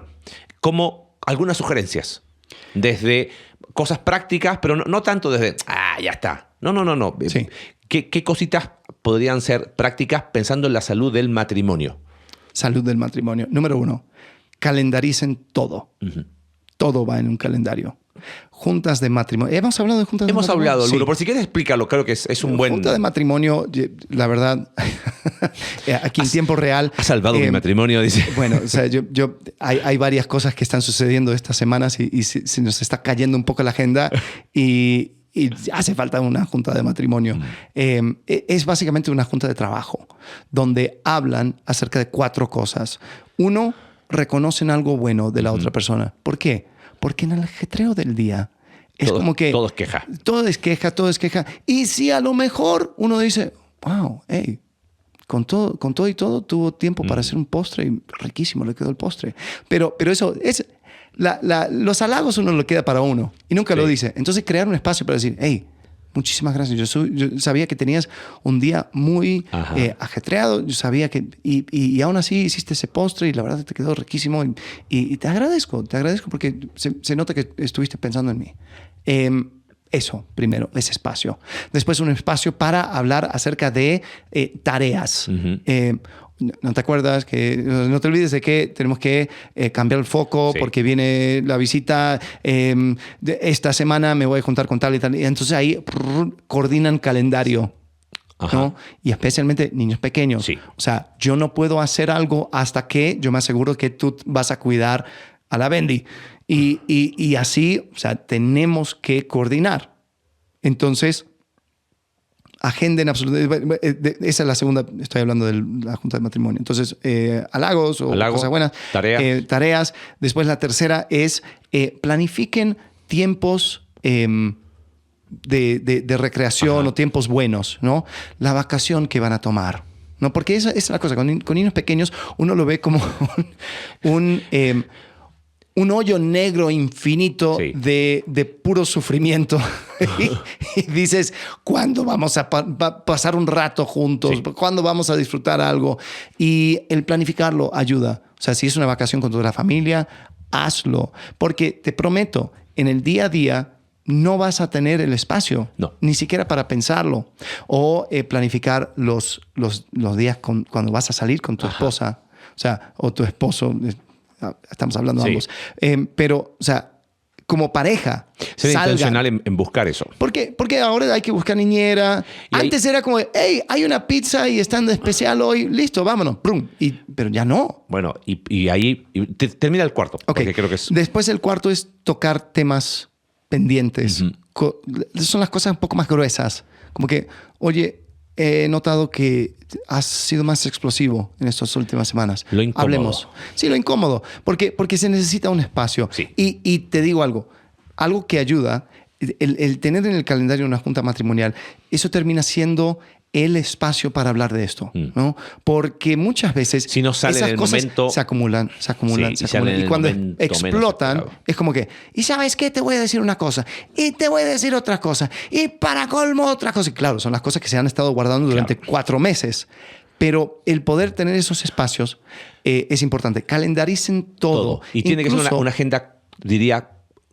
como algunas sugerencias. Desde cosas prácticas, pero no tanto desde, ya está. No. Sí. ¿Qué cositas podrían ser prácticas pensando en la salud del matrimonio? Salud del matrimonio. Número 1, calendaricen todo. Todo va en un calendario. Juntas de matrimonio. ¿Hemos hablado de juntas de matrimonio? Hemos hablado, sí. Por si quieres explícalo, creo que es un buen... Junta de matrimonio, la verdad, aquí en tiempo real... Ha salvado mi matrimonio, dice. Bueno, o sea, hay varias cosas que están sucediendo estas semanas y se nos está cayendo un poco la agenda y hace falta una junta de matrimonio. Es básicamente una junta de trabajo donde hablan acerca de 4 cosas. 1, reconocen algo bueno de la otra persona. ¿Por qué? Porque en el ajetreo del día es como que... Todo es queja. Todo es queja. Y si a lo mejor uno dice, wow, hey, con todo y todo tuvo tiempo para hacer un postre y riquísimo le quedó el postre. Pero eso es... los halagos uno lo queda para uno y nunca lo dice. Entonces crear un espacio para decir, hey, muchísimas gracias. Yo sabía que tenías un día muy ajetreado. Yo sabía que... Y aún así hiciste ese postre y la verdad te quedó riquísimo. Y te agradezco porque se nota que estuviste pensando en mí. Eso, primero, ese espacio. Después un espacio para hablar acerca de tareas. No te acuerdas no te olvides de que tenemos que cambiar el foco porque viene la visita. Esta semana me voy a juntar con tal y tal. Y entonces ahí coordinan calendario. ¿No? Y especialmente niños pequeños. Sí. O sea, yo no puedo hacer algo hasta que yo me aseguro que tú vas a cuidar a la Bendy. Y así, o sea, tenemos que coordinar. Entonces, agenden absolutamente. Esa es la segunda, estoy hablando de la junta de matrimonio. Entonces, halagos o cosas buenas. Tareas. Después la tercera es planifiquen tiempos de recreación o tiempos buenos, ¿no? La vacación que van a tomar, ¿no? Porque esa es la cosa. Con niños pequeños uno lo ve como un hoyo negro infinito de puro sufrimiento. y dices, ¿cuándo vamos a pasar un rato juntos? ¿Cuándo vamos a disfrutar algo? Y el planificarlo ayuda. O sea, si es una vacación con toda la familia, hazlo. Porque te prometo, en el día a día no vas a tener el espacio, No. ni siquiera para pensarlo. O planificar los días cuando vas a salir con tu esposa, o sea, o tu esposo, estamos hablando Sí. ambos. Pero, o sea, como pareja, Ser salgan. intencional en buscar eso. Porque ahora hay que buscar niñera. Y Antes era como, hey, hay una pizza y están de especial hoy, listo, vámonos. ¡Prum! Pero ya no. Bueno, y ahí termina el cuarto, Ok. porque creo que es... Después el cuarto es tocar temas pendientes. Son las cosas un poco más gruesas. Como que, oye, he notado que has sido más explosivo en estas últimas semanas. Lo incómodo. Hablemos. Sí, lo incómodo. Porque se necesita un espacio. Sí. Y te digo algo que ayuda, el tener en el calendario una junta matrimonial, eso termina siendo el espacio para hablar de esto, ¿no? Porque muchas veces Si no sale esas en el cosas momento- se acumulan. Sí, y sale en Y el cuando momento menos explotan, esperado. es como que, ¿y sabes qué? Te voy a decir una cosa, y te voy a decir otra cosa, y para colmo otra cosa. Y claro, son las cosas que se han estado guardando durante 4 meses. Pero el poder tener esos espacios es importante. Calendaricen todo. Y tiene que ser Incluso- una agenda, diría,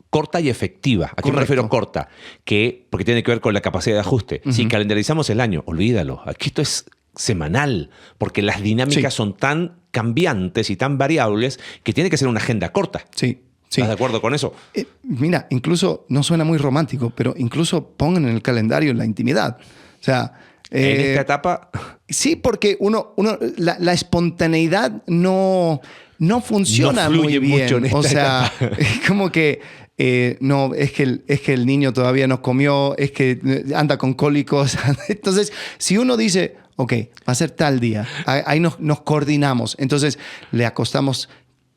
corta y efectiva. ¿A qué me Correcto. refiero corta? Porque tiene que ver con la capacidad de ajuste. Si calendarizamos el año, olvídalo. Aquí esto es semanal, porque las dinámicas Sí. son tan cambiantes y tan variables que tiene que ser una agenda corta. Sí, sí. ¿Estás de acuerdo con eso? Mira, incluso, no suena muy romántico, pero incluso pongan en el calendario la intimidad. O sea... En esta etapa, Sí, porque la espontaneidad no funciona No fluye muy bien. mucho en esta o sea, etapa. es como que no, es que el niño todavía no comió, es que anda con cólicos. Entonces, si uno dice, ok, va a ser tal día, ahí nos coordinamos. Entonces, le acostamos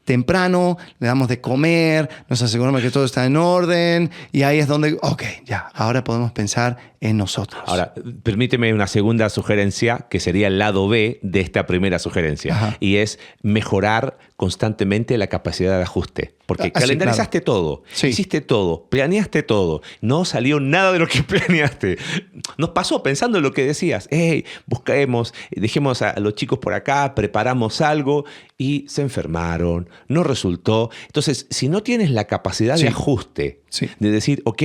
temprano, le damos de comer, nos aseguramos que todo está en orden y ahí es donde, ok, ya, ahora podemos pensar en nosotros. ahora, permíteme una segunda sugerencia que sería el lado B de esta primera sugerencia. Ajá. Y es mejorar constantemente la capacidad de ajuste. Porque Sí, calendarizaste todo, Sí. hiciste todo, planeaste todo, no salió nada de lo que planeaste. Nos pasó pensando en lo que decías. Hey, busquemos, dejemos a los chicos por acá, preparamos algo y se enfermaron, no resultó. Entonces, si no tienes la capacidad Sí. de ajuste, Sí. de decir, ok,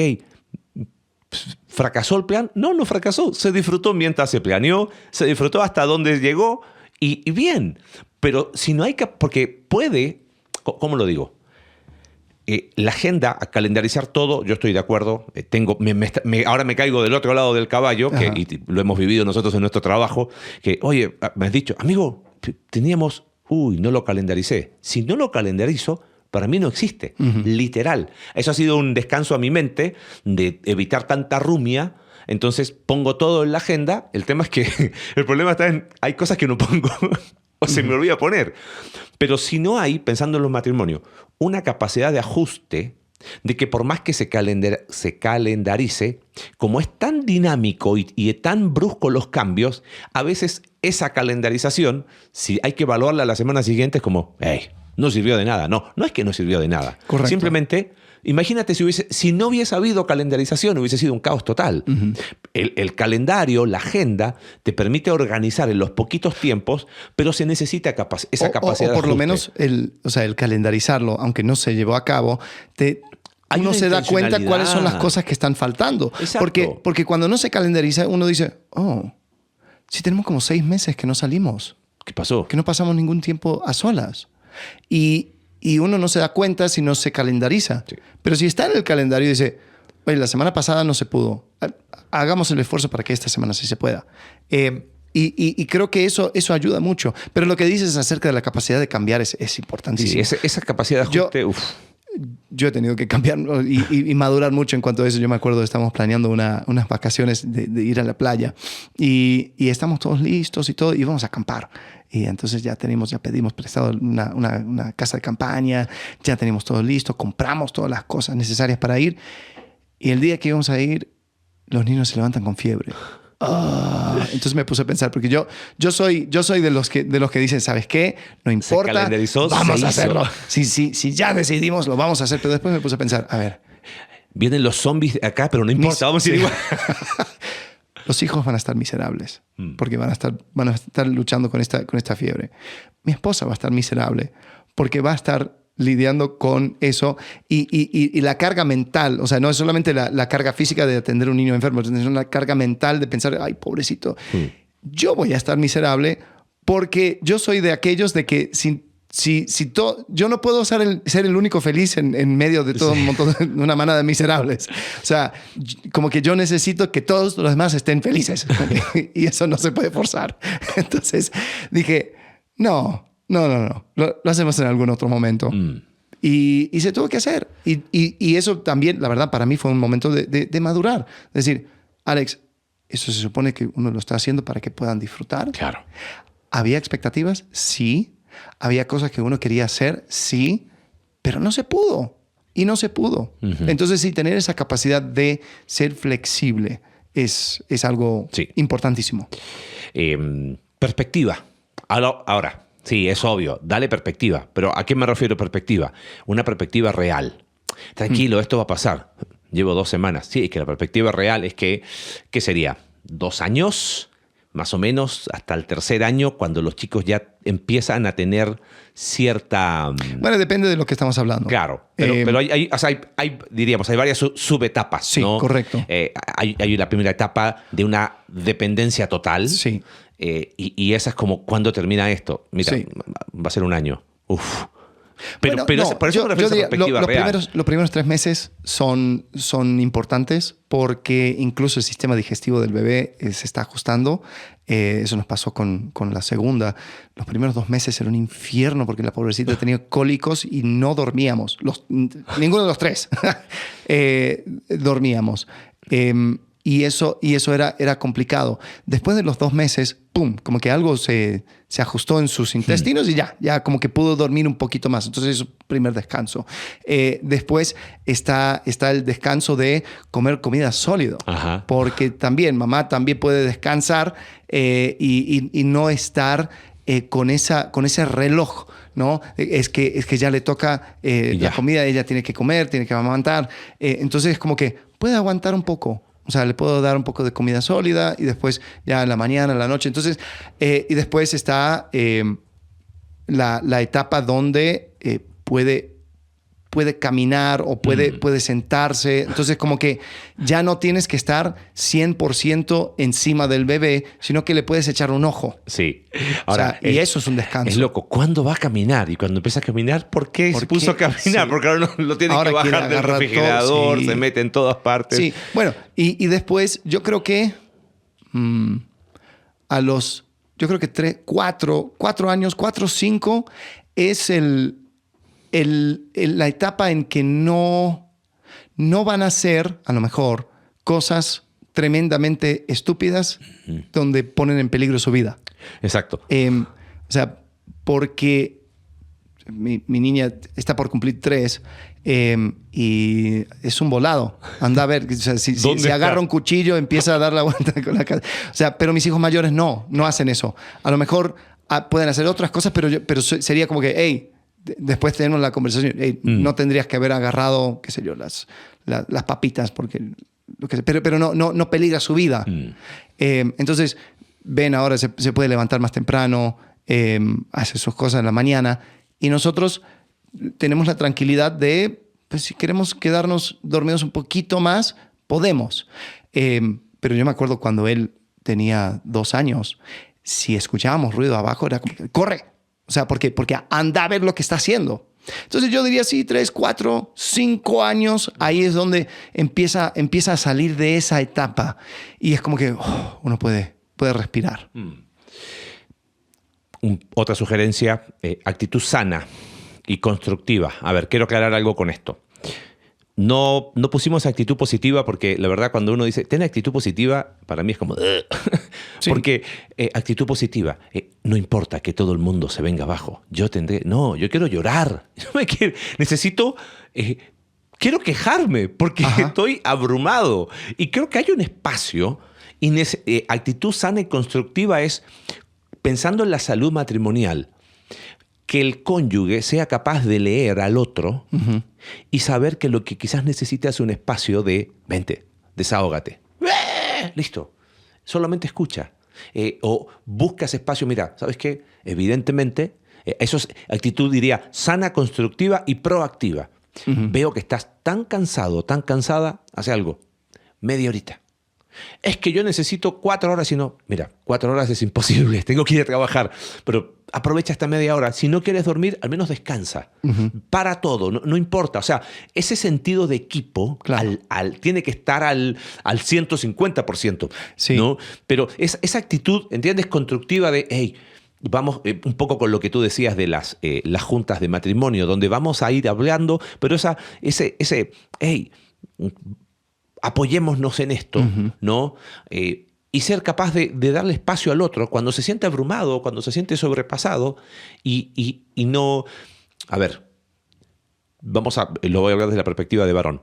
¿fracasó el plan? No fracasó. Se disfrutó mientras se planeó, se disfrutó hasta donde llegó y bien. Pero si no hay porque puede, ¿cómo lo digo? La agenda, a calendarizar todo, yo estoy de acuerdo. Ahora me caigo del otro lado del caballo, Ajá. y lo hemos vivido nosotros en nuestro trabajo, que, oye, me has dicho, amigo, teníamos, no lo calendaricé. Si no lo calendarizo, para mí no existe, literal. Eso ha sido un descanso a mi mente de evitar tanta rumia. Entonces pongo todo en la agenda. El tema es que el problema está en, hay cosas que no pongo o se me olvida poner. Pero si no hay, pensando en los matrimonios, una capacidad de ajuste, de que por más que se calendarice, como es tan dinámico y tan brusco los cambios, a veces esa calendarización, si hay que evaluarla la semana siguiente, es como, hey, no sirvió de nada. No es que no sirvió de nada. Correcto. Simplemente, imagínate si no hubiese habido calendarización, hubiese sido un caos total. El calendario, la agenda, te permite organizar en los poquitos tiempos, pero se necesita esa capacidad o por de lo ajuste. menos el calendarizarlo, aunque no se llevó a cabo, Hay uno una se da cuenta intencionalidad. cuáles son las cosas que están faltando. Exacto. Porque cuando no se calendariza, uno dice, sí tenemos como 6 meses que no salimos, ¿Qué pasó? que no pasamos ningún tiempo a solas. Y uno no se da cuenta si no se calendariza. Sí. Pero si está en el calendario y dice, oye, la semana pasada no se pudo, hagamos el esfuerzo para que esta semana sí se pueda. Y creo que eso ayuda mucho. Pero lo que dices acerca de la capacidad de cambiar es importantísimo. Sí, esa capacidad de ajuste, Yo he tenido que cambiar, ¿no? y madurar mucho en cuanto a eso. Yo me acuerdo, estábamos planeando unas vacaciones de ir a la playa y estamos todos listos y todo, y vamos a acampar. Y entonces ya pedimos prestado una casa de campaña, ya tenemos todo listo, compramos todas las cosas necesarias para ir. Y el día que íbamos a ir, los niños se levantan con fiebre. Entonces me puse a pensar, porque yo soy de los que dicen, ¿sabes qué? No importa, calendarizó, vamos se a hizo. hacerlo. Si ya decidimos, lo vamos a hacer. Pero después me puse a pensar, a ver, vienen los zombies acá, pero no importa, vamos a ir sí. igual. Los hijos van a estar miserables porque van a estar luchando con esta fiebre. Mi esposa va a estar miserable porque va a estar lidiando con eso y la carga mental, o sea, no es solamente la carga física de atender a un niño enfermo, es una carga mental de pensar, ay, pobrecito, yo voy a estar miserable porque yo soy de aquellos de que yo no puedo ser el único feliz en medio de todo un montón de una manada de miserables. O sea, como que yo necesito que todos los demás estén felices y eso no se puede forzar. Entonces dije, no. Lo hacemos en algún otro momento. Y se tuvo que hacer. Y eso también, la verdad, para mí fue un momento de madurar. Es decir, Alex, eso se supone que uno lo está haciendo para que puedan disfrutar. Claro. ¿Había expectativas? Sí. ¿Había cosas que uno quería hacer? Sí. Pero no se pudo. Y no se pudo. Entonces, sí, tener esa capacidad de ser flexible es algo importantísimo. Perspectiva. Ahora, sí, es obvio. Dale perspectiva. Pero ¿a qué me refiero perspectiva? Una perspectiva real. Tranquilo, esto va a pasar. Llevo 2 semanas. Sí, es que la perspectiva real es que, ¿qué sería? 2 años, más o menos, hasta el 3er año, cuando los chicos ya empiezan a tener cierta... Bueno, depende de lo que estamos hablando. Claro, pero hay varias subetapas. Sí, ¿no? correcto. Hay la primera etapa de una dependencia total. Sí. Y esa es como, ¿cuándo termina esto? Mira, va a ser 1 año. Uf. Pero por eso me refiero a esa perspectiva real. Los primeros 3 meses son importantes porque incluso el sistema digestivo del bebé se está ajustando. Eso nos pasó con la segunda. Los primeros 2 meses era un infierno porque la pobrecita tenía cólicos y no dormíamos. Ninguno de los 3 dormíamos. Y eso era complicado. Después de los 2 meses, ¡pum! Como que algo se ajustó en sus intestinos y ya como que pudo dormir un poquito más. Entonces, es el primer descanso. Después está el descanso de comer comida sólida. Ajá. Porque también, mamá también puede descansar y no estar con ese reloj, ¿no? Es que ya le toca la comida, ella tiene que comer, tiene que amamantar. Entonces, como que puede aguantar un poco. O sea, le puedo dar un poco de comida sólida y después ya en la mañana, en la noche. Entonces, y después está la etapa donde puede caminar o puede sentarse. Entonces, como que ya no tienes que estar 100% encima del bebé, sino que le puedes echar un ojo. Sí. Ahora, y eso es un descanso. Es loco. ¿Cuándo va a caminar? Y cuando empieza a caminar, ¿por qué se puso a caminar? Sí. Porque ahora no lo tiene que bajar del refrigerador, se mete en todas partes. Sí. Bueno, y después yo creo que yo creo que 4 años, 4 o 5 es la etapa en que no van a ser, a lo mejor, cosas tremendamente estúpidas donde ponen en peligro su vida. Exacto. O sea, porque mi niña está por cumplir 3 y es un volado. Anda a ver, o sea, si agarra un cuchillo, empieza a dar la vuelta con la cara. O sea, pero mis hijos mayores no hacen eso. A lo mejor pueden hacer otras cosas, pero sería como que, hey, después tenemos la conversación. Hey, no tendrías que haber agarrado, qué sé yo, las papitas, porque pero no peligra su vida. Entonces, ven, ahora se puede levantar más temprano, hace sus cosas en la mañana, y nosotros tenemos la tranquilidad de, pues si queremos quedarnos dormidos un poquito más, podemos. Pero yo me acuerdo cuando él tenía 2 años, si escuchábamos ruido abajo, era como, ¡corre! O sea, porque anda a ver lo que está haciendo. Entonces yo diría, sí, 3, 4, 5 años, ahí es donde empieza a salir de esa etapa. Y es como que uno puede respirar. Otra sugerencia, actitud sana y constructiva. A ver, quiero aclarar algo con esto. No pusimos actitud positiva porque la verdad cuando uno dice, ten actitud positiva, para mí es como... Sí. Porque actitud positiva, no importa que todo el mundo se venga abajo. Yo quiero llorar. Quiero quejarme porque estoy abrumado. Y creo que hay un espacio y actitud sana y constructiva es pensando en la salud matrimonial. Que el cónyuge sea capaz de leer al otro y saber que lo que quizás necesita es un espacio de, vente, desahógate. Listo. Solamente escucha. O busca ese espacio. Mira, ¿sabes qué? Evidentemente Eso es actitud, diría, sana, constructiva y proactiva. Veo que estás tan cansado, tan cansada, hace algo. Media horita. Es que yo necesito 4 horas, y no, mira, 4 horas es imposible, tengo que ir a trabajar, pero aprovecha esta media hora. Si no quieres dormir, al menos descansa. Para todo, no importa. O sea, ese sentido de equipo Claro. tiene que estar al 150%. Sí. ¿No? Pero esa actitud, ¿entiendes? Constructiva de, hey, vamos un poco con lo que tú decías de las juntas de matrimonio, donde vamos a ir hablando, pero ese hey, apoyémonos en esto, ¿no? Y ser capaz de darle espacio al otro cuando se siente abrumado, cuando se siente sobrepasado y no... A ver, lo voy a hablar desde la perspectiva de varón.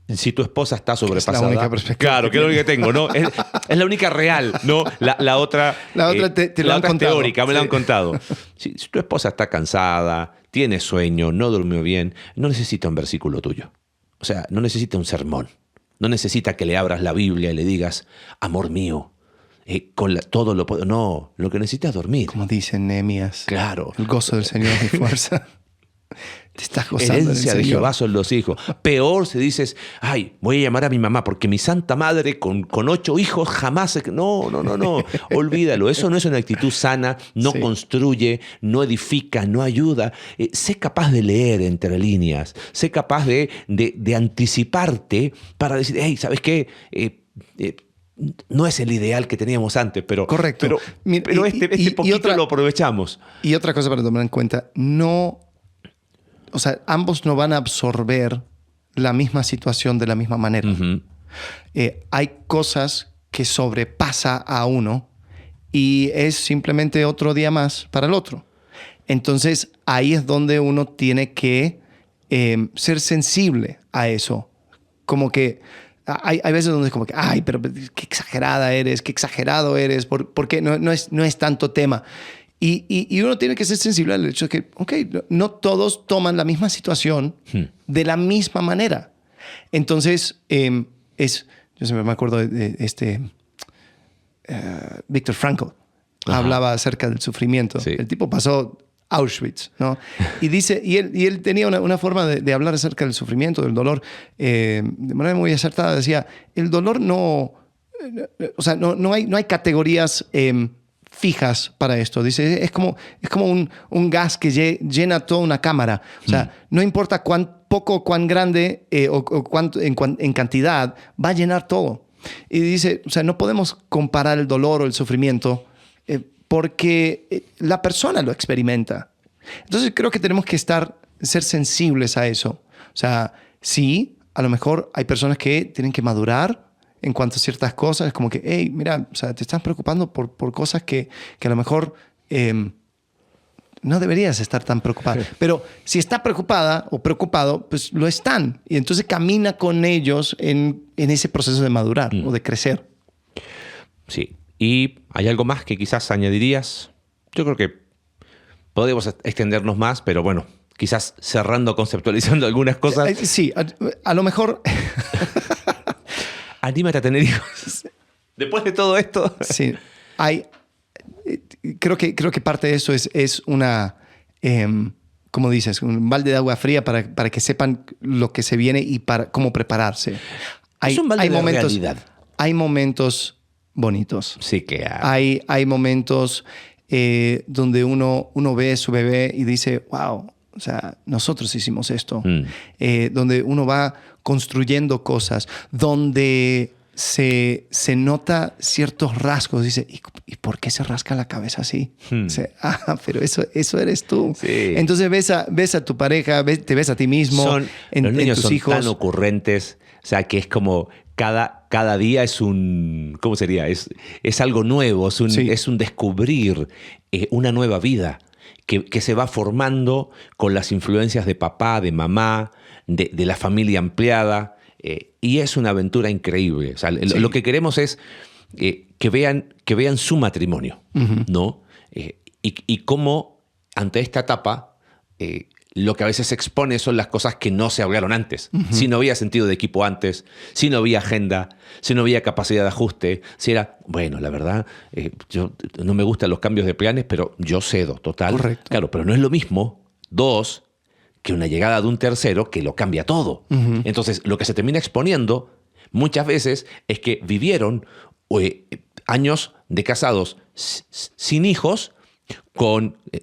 Si tu esposa está sobrepasada... Es la única perspectiva. Claro, que es la única que tengo, ¿no? Es la única real, ¿no? La otra... La otra te la han otra es contado. teórica, me la Sí. han contado. Si tu esposa está cansada, tiene sueño, no durmió bien, no necesita un versículo tuyo. O sea, no necesita un sermón. No necesita que le abras la Biblia y le digas, amor mío, todo lo puedo. No, lo que necesita es dormir. Como dice Nehemías. Claro. El gozo del Señor es mi fuerza. Te estás gozando en el Herencia de Señor. Jehová son los hijos. Peor si dices, ay, voy a llamar a mi mamá porque mi santa madre con 8 hijos jamás... No. Olvídalo. Eso no es una actitud sana, no Sí. construye, no edifica, no ayuda. Sé capaz de leer entre líneas. Sé capaz de anticiparte para decir, hey, ¿sabes qué? No es el ideal que teníamos antes, pero... Correcto. Mira, Pero y- este y poquito otra- lo aprovechamos. Y otra cosa para tomar en cuenta, o sea, ambos no van a absorber la misma situación de la misma manera. Ujú. Hay cosas que sobrepasa a uno y es simplemente otro día más para el otro. Entonces, ahí es donde uno tiene que ser sensible a eso. Como que hay veces donde es como que, ay, pero qué exagerada eres, qué exagerado eres, porque no es tanto tema. Y uno tiene que ser sensible al hecho de que, ok, no todos toman la misma situación de la misma manera. Entonces, yo siempre me acuerdo de Viktor Frankl. Ajá. Hablaba acerca del sufrimiento. Sí. El tipo pasó Auschwitz, ¿no? Y dice, y él tenía una forma de hablar acerca del sufrimiento, del dolor, de manera muy acertada. Decía, el dolor no hay categorías fijas para esto. Dice, es como un gas que llena toda una cámara. O sea, no importa cuán poco o cuán grande o cuánto en cantidad, va a llenar todo. Y dice, o sea, no podemos comparar el dolor o el sufrimiento porque la persona lo experimenta. Entonces creo que tenemos que ser sensibles a eso. O sea, sí, a lo mejor hay personas que tienen que madurar en cuanto a ciertas cosas. Es como que, hey, mira, o sea, te estás preocupando por cosas que a lo mejor no deberías estar tan preocupada. Pero si está preocupada o preocupado, pues lo están. Y entonces camina con ellos en ese proceso de madurar o de crecer. Sí. ¿Y hay algo más que quizás añadirías? Yo creo que podemos extendernos más, pero bueno, quizás cerrando, conceptualizando algunas cosas. Sí, a lo mejor... Anímate a tener hijos. Después de todo esto. Sí, creo que parte de eso es una, como dices, un balde de agua fría para que sepan lo que se viene y para cómo prepararse. Es un balde de realidad. Hay momentos bonitos. Sí que hay. Hay momentos donde uno ve a su bebé y dice, wow, o sea, nosotros hicimos esto. Donde uno va construyendo cosas, donde se nota ciertos rasgos. Dice, ¿y por qué se rasca la cabeza así? Dice, pero eso eres tú. Sí. Entonces ves a tu pareja, te ves a ti mismo, Los niños tus son hijos. tan ocurrentes, o sea, que es como cada día es un, ¿cómo sería? Es algo nuevo, es un descubrir una nueva vida que se va formando con las influencias de papá, de mamá, de la familia ampliada, y es una aventura increíble. O sea, Sí. lo que queremos es que vean su matrimonio, ¿no? Y cómo ante esta etapa lo que a veces se expone son las cosas que no se hablaron antes. Si no había sentido de equipo antes, si no había agenda, si no había capacidad de ajuste, si era, bueno, la verdad, yo no me gustan los cambios de planes, pero yo cedo, total. Correcto. Claro, pero no es lo mismo, dos, que una llegada de un tercero que lo cambia todo. Entonces, lo que se termina exponiendo muchas veces es que vivieron años de casados sin hijos,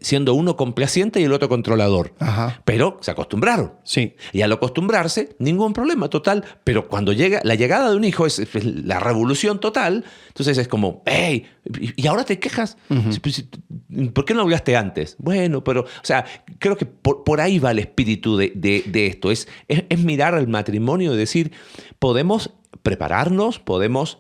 siendo uno complaciente y el otro controlador. Ajá. Pero se acostumbraron. Sí. Y al acostumbrarse, ningún problema, total. Pero cuando llega la llegada de un hijo es la revolución total. Entonces es como, hey, ¿y ahora te quejas? ¿Por qué no hablaste antes? Bueno, pero, o sea, creo que por ahí va el espíritu de esto. Es mirar al matrimonio y decir, podemos prepararnos, podemos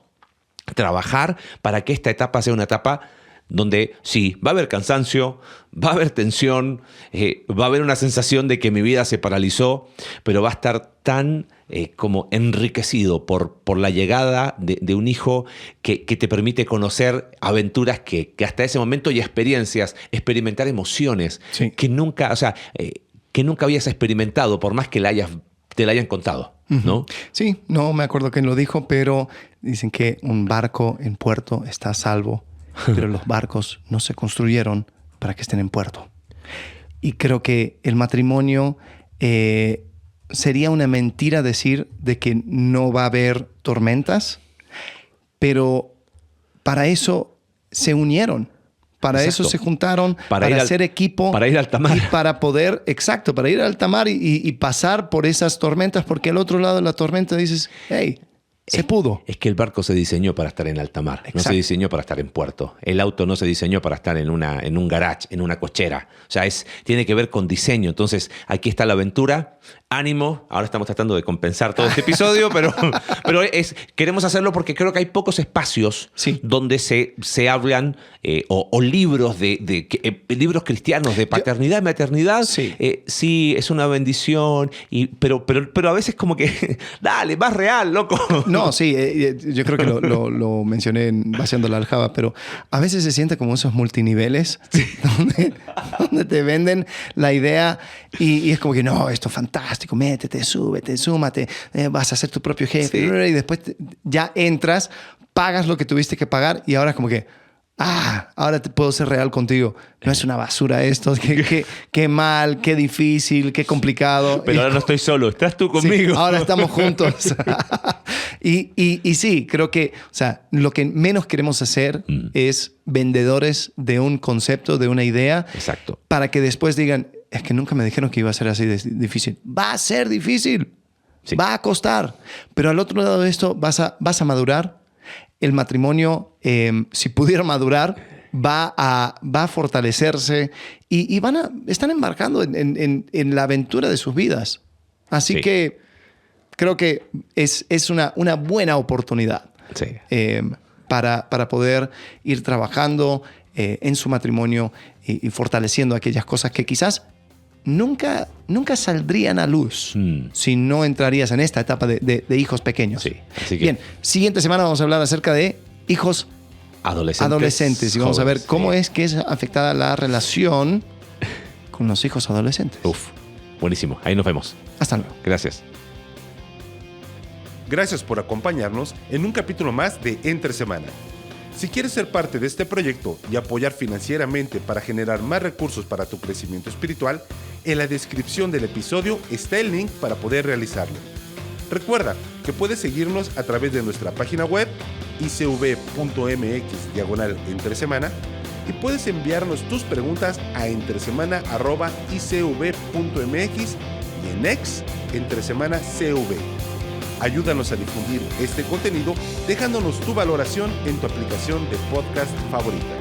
trabajar para que esta etapa sea una etapa donde sí, va a haber cansancio, va a haber tensión, va a haber una sensación de que mi vida se paralizó, pero va a estar tan como enriquecido por la llegada de un hijo que te permite conocer aventuras que hasta ese momento y experiencias, experimentar emociones Sí. que nunca, o sea, que nunca habías experimentado, por más que te la hayan contado, ¿no? Sí, no me acuerdo quién lo dijo, pero dicen que un barco en puerto está a salvo, pero los barcos no se construyeron para que estén en puerto. Y creo que el matrimonio sería una mentira decir de que no va a haber tormentas, pero para eso se unieron. Para Exacto. eso se juntaron, Para para ir hacer equipo. para ir a alta mar. Y para poder, exacto, para ir a alta mar y pasar por esas tormentas, porque al otro lado de la tormenta dices, hey, se pudo. Es que el barco se diseñó para estar en alta mar, no Exacto. se diseñó para estar en puerto. El auto no se diseñó para estar en un garage, en una cochera. O sea, tiene que ver con diseño. Entonces, aquí está la aventura. Ánimo. Ahora estamos tratando de compensar todo este episodio, pero queremos hacerlo porque creo que hay pocos espacios Sí. donde se hablan o libros libros cristianos de paternidad y maternidad. Sí. Sí, es una bendición, pero a veces como que, dale, más real, loco. No, sí, yo creo que lo mencioné vaciando la aljaba, pero a veces se siente como esos multiniveles donde te venden la idea y es como que no, esto es fantástico, métete, súbete, súmate, vas a ser tu propio jefe. Sí. Y después ya entras, pagas lo que tuviste que pagar y ahora como que, ahora te puedo ser real contigo. No es una basura esto, qué mal, qué difícil, qué complicado. Pero ahora no estoy solo, estás tú conmigo. Sí, ahora estamos juntos. y sí, creo que, o sea, lo que menos queremos hacer es vendedores de un concepto, de una idea. Exacto. Para que después digan, es que nunca me dijeron que iba a ser así de difícil. Va a ser difícil. Sí. Va a costar. Pero al otro lado de esto vas a madurar. El matrimonio, si pudiera madurar, va a fortalecerse y están embarcando en la aventura de sus vidas. Así Sí. que creo que es una buena oportunidad Sí. para poder ir trabajando en su matrimonio y fortaleciendo aquellas cosas que quizás nunca saldrían a luz si no entrarías en esta etapa de hijos pequeños. Sí, así que- Bien, siguiente semana vamos a hablar acerca de hijos adolescentes y vamos a ver jóvenes, cómo sí. es que es afectada la relación con los hijos adolescentes. Uf, buenísimo. Ahí nos vemos. Hasta luego. Gracias. Gracias por acompañarnos en un capítulo más de Entre Semana. Si quieres ser parte de este proyecto y apoyar financieramente para generar más recursos para tu crecimiento espiritual, en la descripción del episodio está el link para poder realizarlo. Recuerda que puedes seguirnos a través de nuestra página web icv.mx/entresemana y puedes enviarnos tus preguntas a entresemana@icv.mx y en X @entresemanacv. Ayúdanos a difundir este contenido dejándonos tu valoración en tu aplicación de podcast favorita.